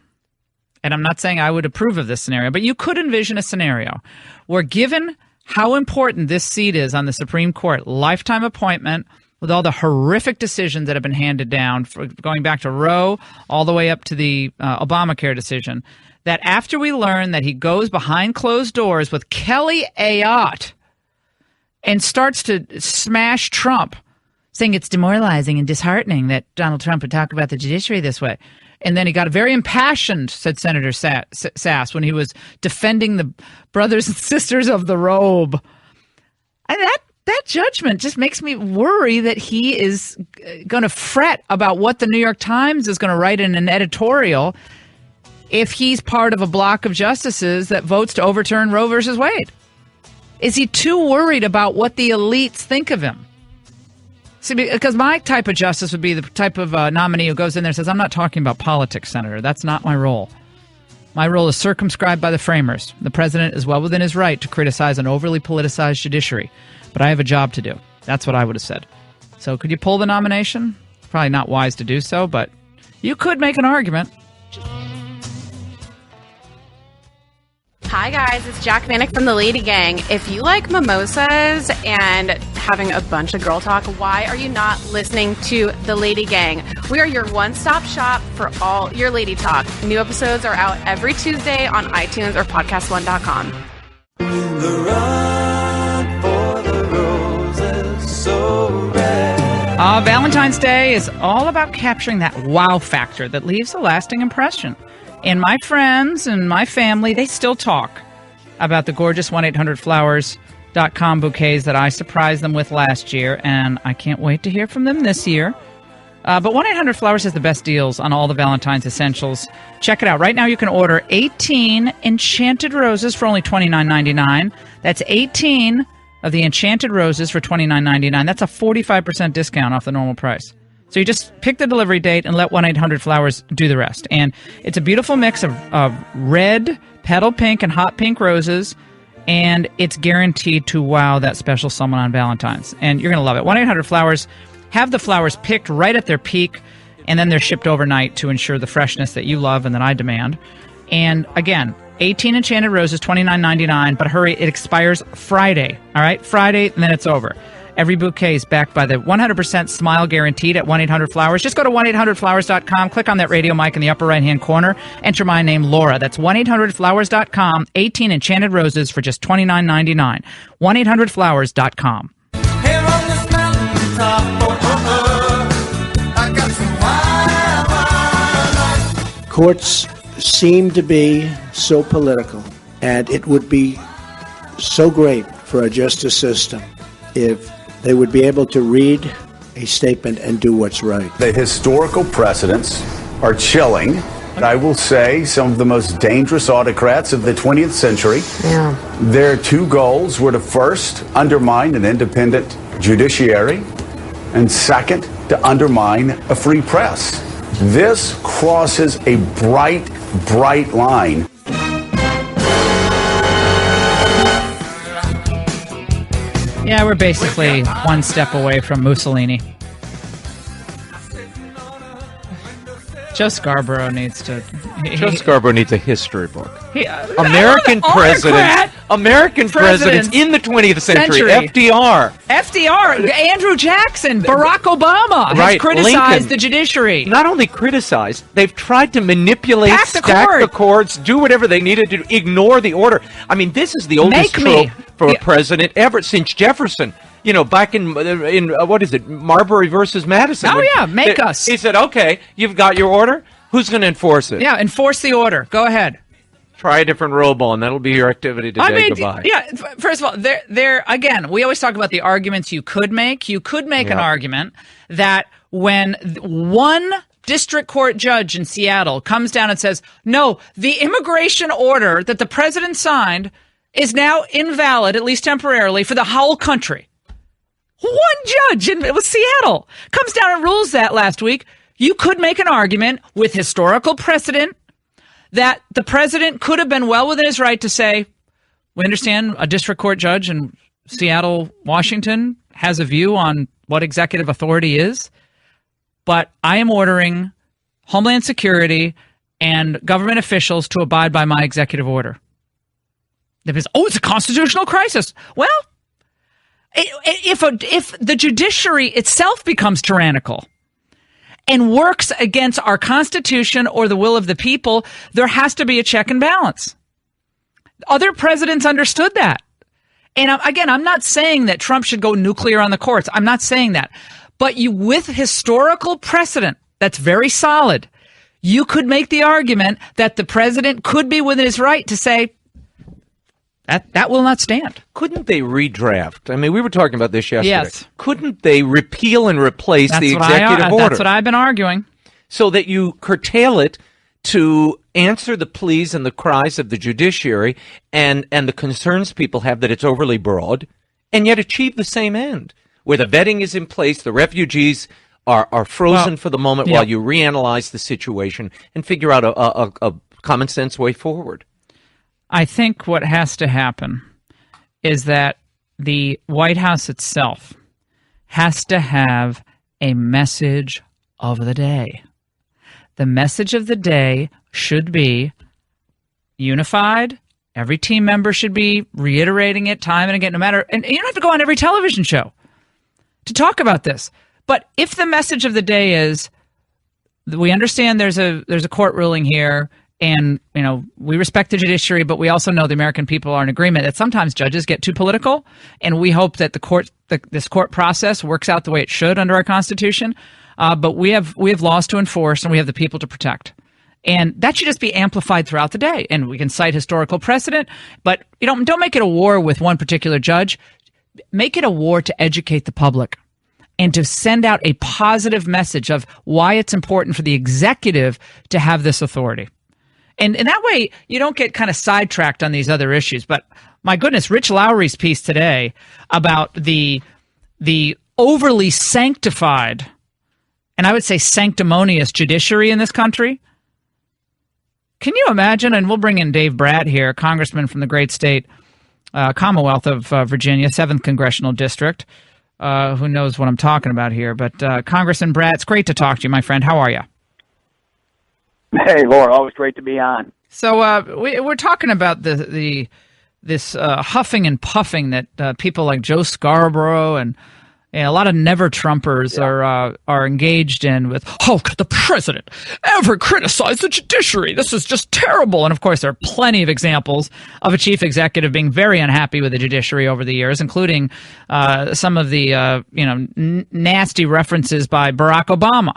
and I'm not saying I would approve of this scenario, but you could envision a scenario where, given how important this seat is on the Supreme Court, lifetime appointment with all the horrific decisions that have been handed down, going back to Roe all the way up to the Obamacare decision, that after we learn that he goes behind closed doors with Kelly Ayotte and starts to smash Trump, saying it's demoralizing and disheartening that Donald Trump would talk about the judiciary this way. And then he got very impassioned, said Senator Sass, when he was defending the brothers and sisters of the robe. And that judgment just makes me worry that he is going to fret about what the New York Times is going to write in an editorial if he's part of a block of justices that votes to overturn Roe versus Wade. Is he too worried about what the elites think of him? See, because my type of justice would be the type of nominee who goes in there and says, I'm not talking about politics, Senator. That's not my role. My role is circumscribed by the framers. The president is well within his right to criticize an overly politicized judiciary, but I have a job to do. That's what I would have said. So could you pull the nomination? Probably not wise to do so, but you could make an argument. Hi guys, it's Jack Vanek from the Lady Gang. If you like mimosas and having a bunch of girl talk, why are you not listening to the Lady Gang? We are your one-stop shop for all your lady talk. New episodes are out every Tuesday on iTunes or podcastone.com. The run for the roses so red. Valentine's Day is all about capturing that wow factor that leaves a lasting impression. And my friends and my family, they still talk about the gorgeous 1-800-Flowers.com bouquets that I surprised them with last year. And I can't wait to hear from them this year. But 1-800-Flowers has the best deals on all the Valentine's essentials. Check it out. Right now you can order 18 enchanted roses for only $29.99. That's 18 of the enchanted roses for $29.99. That's a 45% discount off the normal price. So you just pick the delivery date and let 1-800-Flowers do the rest. And it's a beautiful mix of red, petal pink, and hot pink roses. And it's guaranteed to wow that special someone on Valentine's. And you're going to love it. 1-800-Flowers. Have the flowers picked right at their peak, and then they're shipped overnight to ensure the freshness that you love and that I demand. And again, 18 enchanted roses, $29.99, but hurry, it expires Friday. All right, Friday, and then it's over. Every bouquet is backed by the 100% smile guaranteed at 1-800-Flowers. Just go to 1-800-Flowers.com, click on that radio mic in the upper right-hand corner, enter my name, Laura. That's 1-800-Flowers.com, 18 enchanted roses for just $29.99. 1-800-Flowers.com. Courts seem to be so political, and it would be so great for our justice system if they would be able to read a statement and do what's right. The historical precedents are chilling. I will say some of the most dangerous autocrats of the 20th century. Yeah. Their two goals were to first undermine an independent judiciary, and second, to undermine a free press. This crosses a bright, bright line. Yeah, we're basically one step away from Mussolini. Joe Scarborough needs to... Joe Scarborough needs a history book. American presidents in the 20th century. FDR, Andrew Jackson, Barack Obama has criticized Lincoln. the judiciary. Not only criticized, they've tried to manipulate, stack the courts, do whatever they needed to ignore the order. I mean, this is the oldest trope for a president ever since Jefferson. You know, back in what is it, Marbury versus Madison? Oh, yeah, make us. He said, okay, you've got your order. Who's going to enforce it? Yeah, enforce the order. Go ahead. Try a different roll and that'll be your activity today. Goodbye. Yeah, first of all, there again, we always talk about the arguments you could make. You could make an argument that when one district court judge in Seattle comes down and says, no, the immigration order that the president signed is now invalid, at least temporarily, for the whole country. One judge in Seattle comes down and rules that last week. You could make an argument with historical precedent that the president could have been well within his right to say, we understand a district court judge in Seattle, Washington, has a view on what executive authority is, but I am ordering Homeland Security and government officials to abide by my executive order. It's a constitutional crisis. Well, if the judiciary itself becomes tyrannical and works against our Constitution or the will of the people, there has to be a check and balance. Other presidents understood that. And again, I'm not saying that Trump should go nuclear on the courts. I'm not saying that. But with historical precedent that's very solid, you could make the argument that the president could be within his right to say, that will not stand. Couldn't they redraft? I mean, we were talking about this yesterday. Yes. Couldn't they repeal and replace the executive order? That's what I've been arguing. So that you curtail it to answer the pleas and the cries of the judiciary and the concerns people have that it's overly broad, and yet achieve the same end, where the vetting is in place, the refugees are frozen for the moment while you reanalyze the situation and figure out a common sense way forward. I think what has to happen is that the White House itself has to have a message of the day. The message of the day should be unified. Every team member should be reiterating it time and again, no matter, and you don't have to go on every television show to talk about this. But if the message of the day is, we understand there's a court ruling here, and, you know, we respect the judiciary, but we also know the American people are in agreement that sometimes judges get too political, and we hope that this court process works out the way it should under our Constitution. But we have laws to enforce, and we have the people to protect. And that should just be amplified throughout the day. And we can cite historical precedent, but don't make it a war with one particular judge. Make it a war to educate the public. and to send out a positive message of why it's important for the executive to have this authority. And that way, you don't get kind of sidetracked on these other issues. But my goodness, Rich Lowry's piece today about the overly sanctified, and I would say sanctimonious judiciary in this country. Can you imagine? And we'll bring in Dave Bratt here, congressman from the great state Commonwealth of Virginia, 7th Congressional District. Who knows what I'm talking about here? But Congressman Bratt, it's great to talk to you, my friend. How are you? Hey, Laura, always great to be on. So we're talking about this huffing and puffing that people like Joe Scarborough and a lot of never-Trumpers are engaged in with, how could the president ever criticize the judiciary? This is just terrible. And, of course, there are plenty of examples of a chief executive being very unhappy with the judiciary over the years, including some of the nasty references by Barack Obama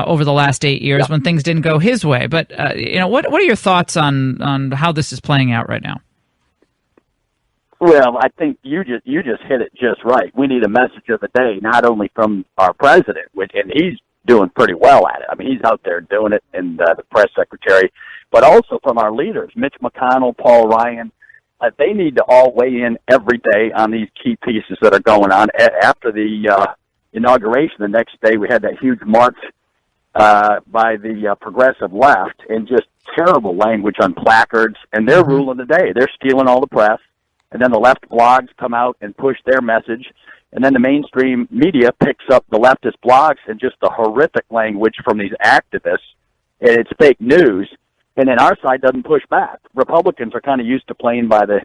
over the last 8 years when things didn't go his way. But, what are your thoughts on how this is playing out right now? Well, I think you just hit it just right. We need a message of the day, not only from our president, and he's doing pretty well at it. I mean, he's out there doing it, and the press secretary, but also from our leaders, Mitch McConnell, Paul Ryan. They need to all weigh in every day on these key pieces that are going on. After the inauguration, the next day we had that huge march by the progressive left, and just terrible language on placards, and they're ruling the day. They're stealing all the press. And then the left blogs come out and push their message. And then the mainstream media picks up the leftist blogs and just the horrific language from these activists. And it's fake news. And then our side doesn't push back. Republicans are kind of used to playing by the,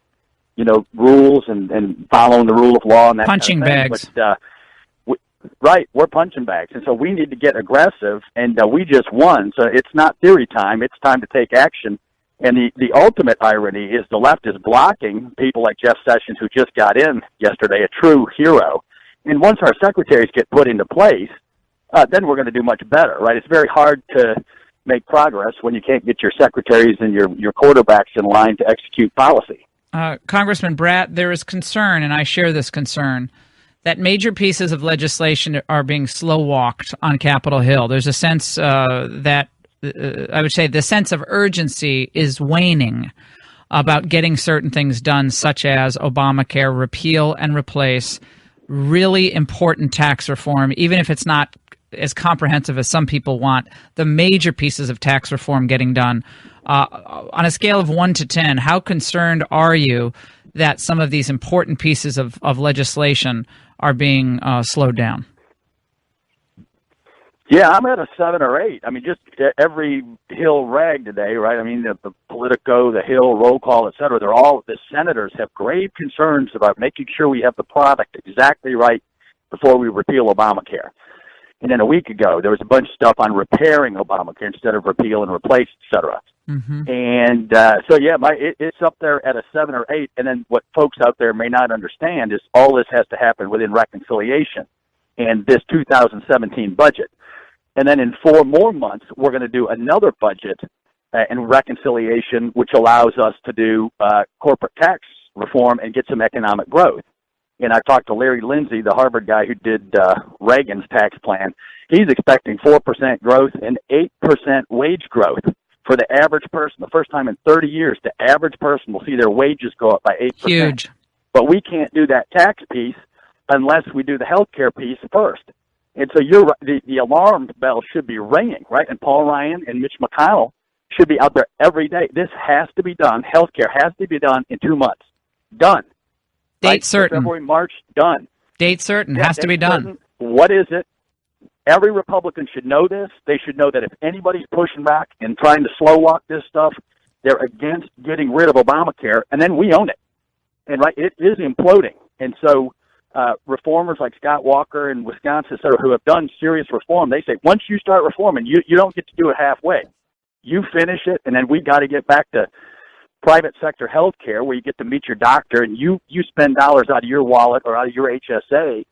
rules and following the rule of law and that punching kind of thing. bags. Right, we're punching bags. And so we need to get aggressive. And we just won. So it's not theory time. It's time to take action. And the ultimate irony is the left is blocking people like Jeff Sessions, who just got in yesterday, a true hero. And once our secretaries get put into place, then we're going to do much better, right? It's very hard to make progress when you can't get your secretaries and your quarterbacks in line to execute policy. Congressman Bratt, there is concern, and I share this concern, that major pieces of legislation are being slow-walked on Capitol Hill. There's a sense that I would say the sense of urgency is waning about getting certain things done, such as Obamacare, repeal and replace, really important tax reform, even if it's not as comprehensive as some people want, the major pieces of tax reform getting done. On a scale of 1 to 10, how concerned are you that some of these important pieces of legislation are being slowed down? Yeah, I'm at a 7 or 8. I mean, just every Hill rag today, right? I mean, the Politico, the Hill, roll call, et cetera, the senators have grave concerns about making sure we have the product exactly right before we repeal Obamacare. And then a week ago, there was a bunch of stuff on repairing Obamacare instead of repeal and replace, et cetera. Mm-hmm. And it's up there at a 7 or 8. And then what folks out there may not understand is all this has to happen within reconciliation and this 2017 budget. And then in 4 more months, we're going to do another budget and reconciliation, which allows us to do corporate tax reform and get some economic growth. And I talked to Larry Lindsey, the Harvard guy who did Reagan's tax plan. He's expecting 4% growth and 8% wage growth for the average person. The first time in 30 years, the average person will see their wages go up by 8%. Huge. But we can't do that tax piece unless we do the health care piece first. And so you're right, the alarm bell should be ringing, right? And Paul Ryan and Mitch McConnell should be out there every day. This has to be done. Healthcare has to be done in 2 months. Done. Date right? certain. February, March, done. Date certain. Has to be done. Certain. What is it? Every Republican should know this. They should know that if anybody's pushing back and trying to slow walk this stuff, they're against getting rid of Obamacare, and then we own it. And right, it is imploding. And so reformers like Scott Walker in Wisconsin, et cetera, who have done serious reform, they say, once you start reforming, you don't get to do it halfway. You finish it, and then we got to get back to private sector health care where you get to meet your doctor and you spend dollars out of your wallet or out of your HSA,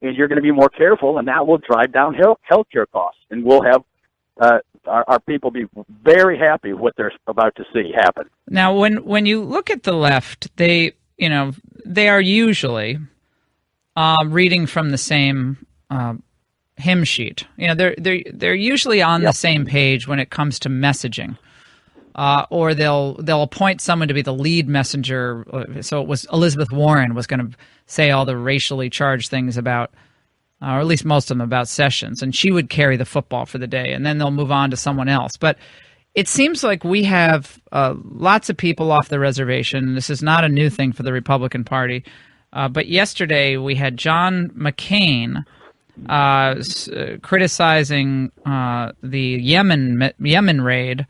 and you're going to be more careful, and that will drive down health care costs. And we'll have our people be very happy with what they're about to see happen. Now, when you look at the left, they are usually reading from the same hymn sheet. They're usually on the same page when it comes to messaging. Or they'll appoint someone to be the lead messenger. So it was Elizabeth Warren was going to say all the racially charged things about, or at least most of them about Sessions, and she would carry the football for the day, and then they'll move on to someone else. But it seems like we have lots of people off the reservation. This is not a new thing for the Republican Party. But yesterday we had John McCain criticizing the Yemen raid,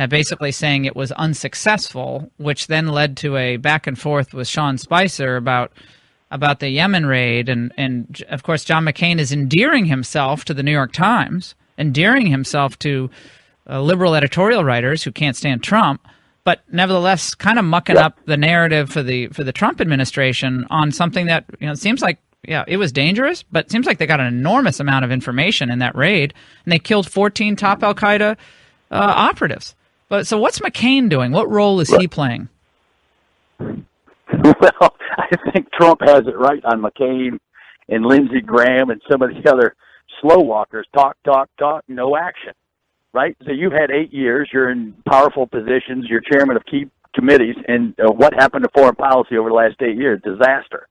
basically saying it was unsuccessful, which then led to a back and forth with Sean Spicer about the Yemen raid. And of course, John McCain is endearing himself to the New York Times, endearing himself to liberal editorial writers who can't stand Trump, but nevertheless kind of mucking up the narrative for the Trump administration on something that, it seems like, it was dangerous, but it seems like they got an enormous amount of information in that raid, and they killed 14 top Al-Qaeda operatives. But so what's McCain doing? What role is he playing? Well, I think Trump has it right on McCain and Lindsey Graham and some of the other slow walkers. Talk, no action, right? So you've had 8 years. You're in powerful positions. You're chairman of key committees. And what happened to foreign policy over the last 8 years? Disaster,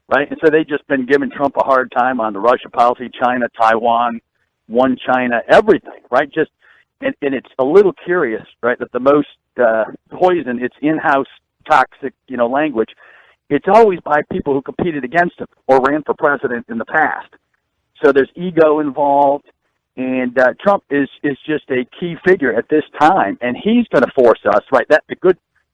right? And so they've just been giving Trump a hard time on the Russia policy, China, Taiwan, one China, everything, right? And it's a little curious, right, that the most poison, it's in-house toxic, language, it's always by people who competed against him or ran for president in the past. So there's ego involved, and Trump is just a key figure at this time, and he's going to force us, right? The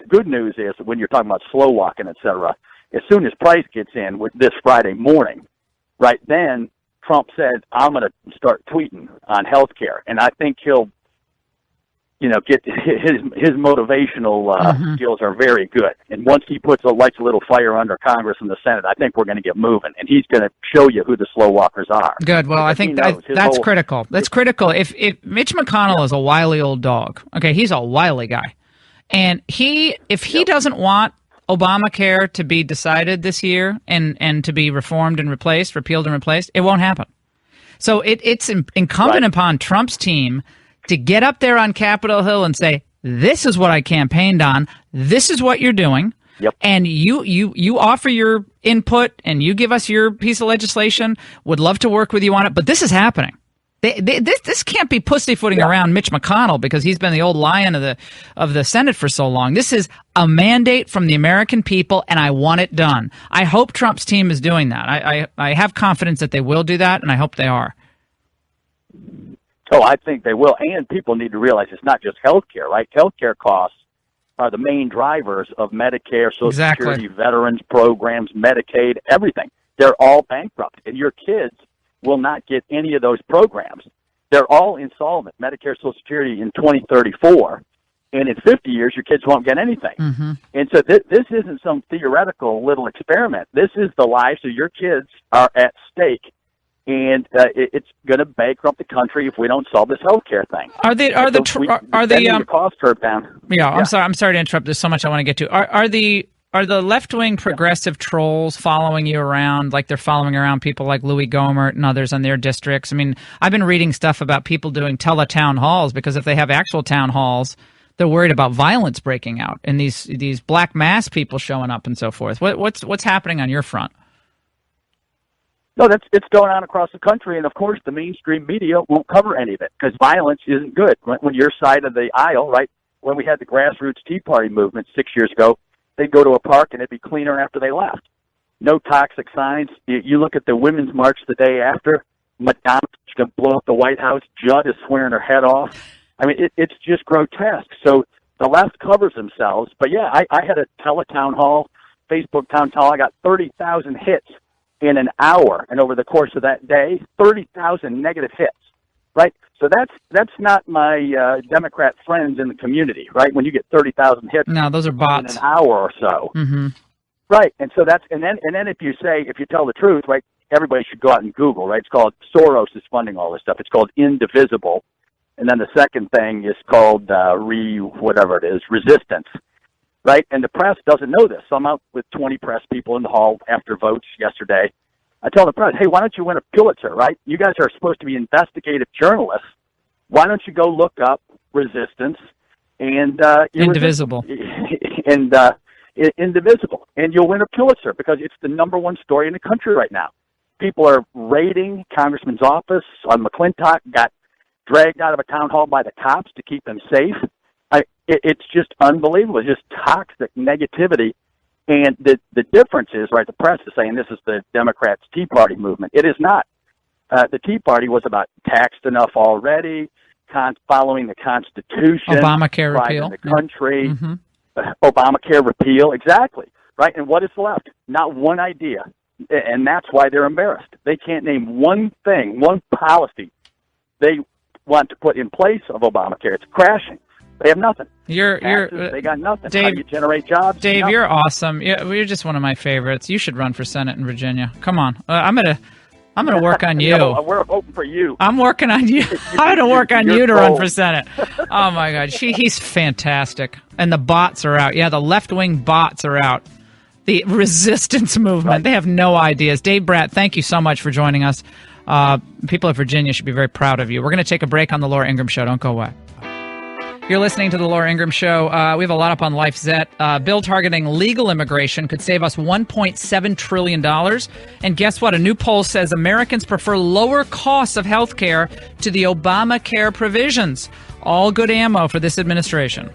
good news is that when you're talking about slow walking, et cetera, as soon as Price gets in with this Friday morning, right, then Trump said, I'm going to start tweeting on health care, and I think he'll get his motivational skills are very good. And once he lights a little fire under Congress and the Senate, I think we're going to get moving. And he's going to show you who the slow walkers are. Good. Well, I think that's critical. That's critical. If Mitch McConnell is a wily old dog, okay, he's a wily guy. And if he doesn't want Obamacare to be decided this year and to be reformed and repealed and replaced, it won't happen. So it's incumbent upon Trump's team to get up there on Capitol Hill and say, this is what I campaigned on, this is what you're doing, and you offer your input and you give us your piece of legislation, would love to work with you on it, but this is happening. This can't be pussyfooting around Mitch McConnell because he's been the old lion of the Senate for so long. This is a mandate from the American people, and I want it done. I hope Trump's team is doing that. I have confidence that they will do that, and I hope they are. Oh, I think they will. And people need to realize it's not just health care, right? Health care costs are the main drivers of Medicare, Social Security, veterans programs, Medicaid, everything. They're all bankrupt. And your kids will not get any of those programs. They're all insolvent, Medicare, Social Security in 2034. And in 50 years, your kids won't get anything. Mm-hmm. And so this isn't some theoretical little experiment. This is the lives of your kids are at stake. And it's going to bankrupt the country if we don't solve this health care thing. Are the cost curve down? Yeah, I'm sorry to interrupt. There's so much I want to get to. Are the left-wing progressive trolls following you around like they're following around people like Louis Gohmert and others in their districts? I mean, I've been reading stuff about people doing tele-town halls because if they have actual town halls, they're worried about violence breaking out and these black mass people showing up and so forth. What's happening on your front? No, it's going on across the country, and of course the mainstream media won't cover any of it because violence isn't good. When your side of the aisle, right, when we had the grassroots Tea Party movement 6 years ago, they'd go to a park and it'd be cleaner after they left. No toxic signs. You look at the Women's March the day after, Madonna's going to blow up the White House, Judd is swearing her head off. I mean, it's just grotesque. So the left covers themselves. But yeah, I had a teletown hall, Facebook town hall. I got 30,000 hits in an hour, and over the course of that day, 30,000 negative hits, right? So that's not my Democrat friends in the community, right? When you get 30,000 hits, no, those are bots in an hour or so, right? And so and then if you tell the truth, right? Everybody should go out and Google, right? It's called Soros is funding all this stuff. It's called Indivisible, and then the second thing is called Resistance. Right? And the press doesn't know this. So I'm out with 20 press people in the hall after votes yesterday. I tell the press, hey, why don't you win a Pulitzer, right? You guys are supposed to be investigative journalists. Why don't you go look up resistance and Indivisible. Indivisible, and you'll win a Pulitzer because it's the number one story in the country right now. People are raiding Congressman's office. McClintock got dragged out of a town hall by the cops to keep him safe. It's just unbelievable. It's just toxic negativity. And the difference is, right, the press is saying this is the Democrats' Tea Party movement. It is not. The Tea Party was about taxed enough already, following the Constitution, Obamacare repeal, the country, Obamacare repeal, exactly, right? And what is left? Not one idea. And that's why they're embarrassed. They can't name one thing, one policy they want to put in place of Obamacare. It's crashing. They have nothing. They got nothing. Dave, how do you generate jobs? Dave, nothing. You're awesome. You're just one of my favorites. You should run for Senate in Virginia. Come on. I'm gonna work on you. We're voting for you. I'm working on you. I'm gonna work on you to run for Senate. Oh my God, he's fantastic. And the bots are out. Yeah, the left-wing bots are out. The resistance movement. They have no ideas. Dave Bratt, thank you so much for joining us. People of Virginia should be very proud of you. We're going to take a break on the Laura Ingraham Show. Don't go away. You're listening to the Laura Ingraham Show. We have a lot up on LifeZet. Bill targeting legal immigration could save us $1.7 trillion. And guess what? A new poll says Americans prefer lower costs of health care to the Obamacare provisions. All good ammo for this administration.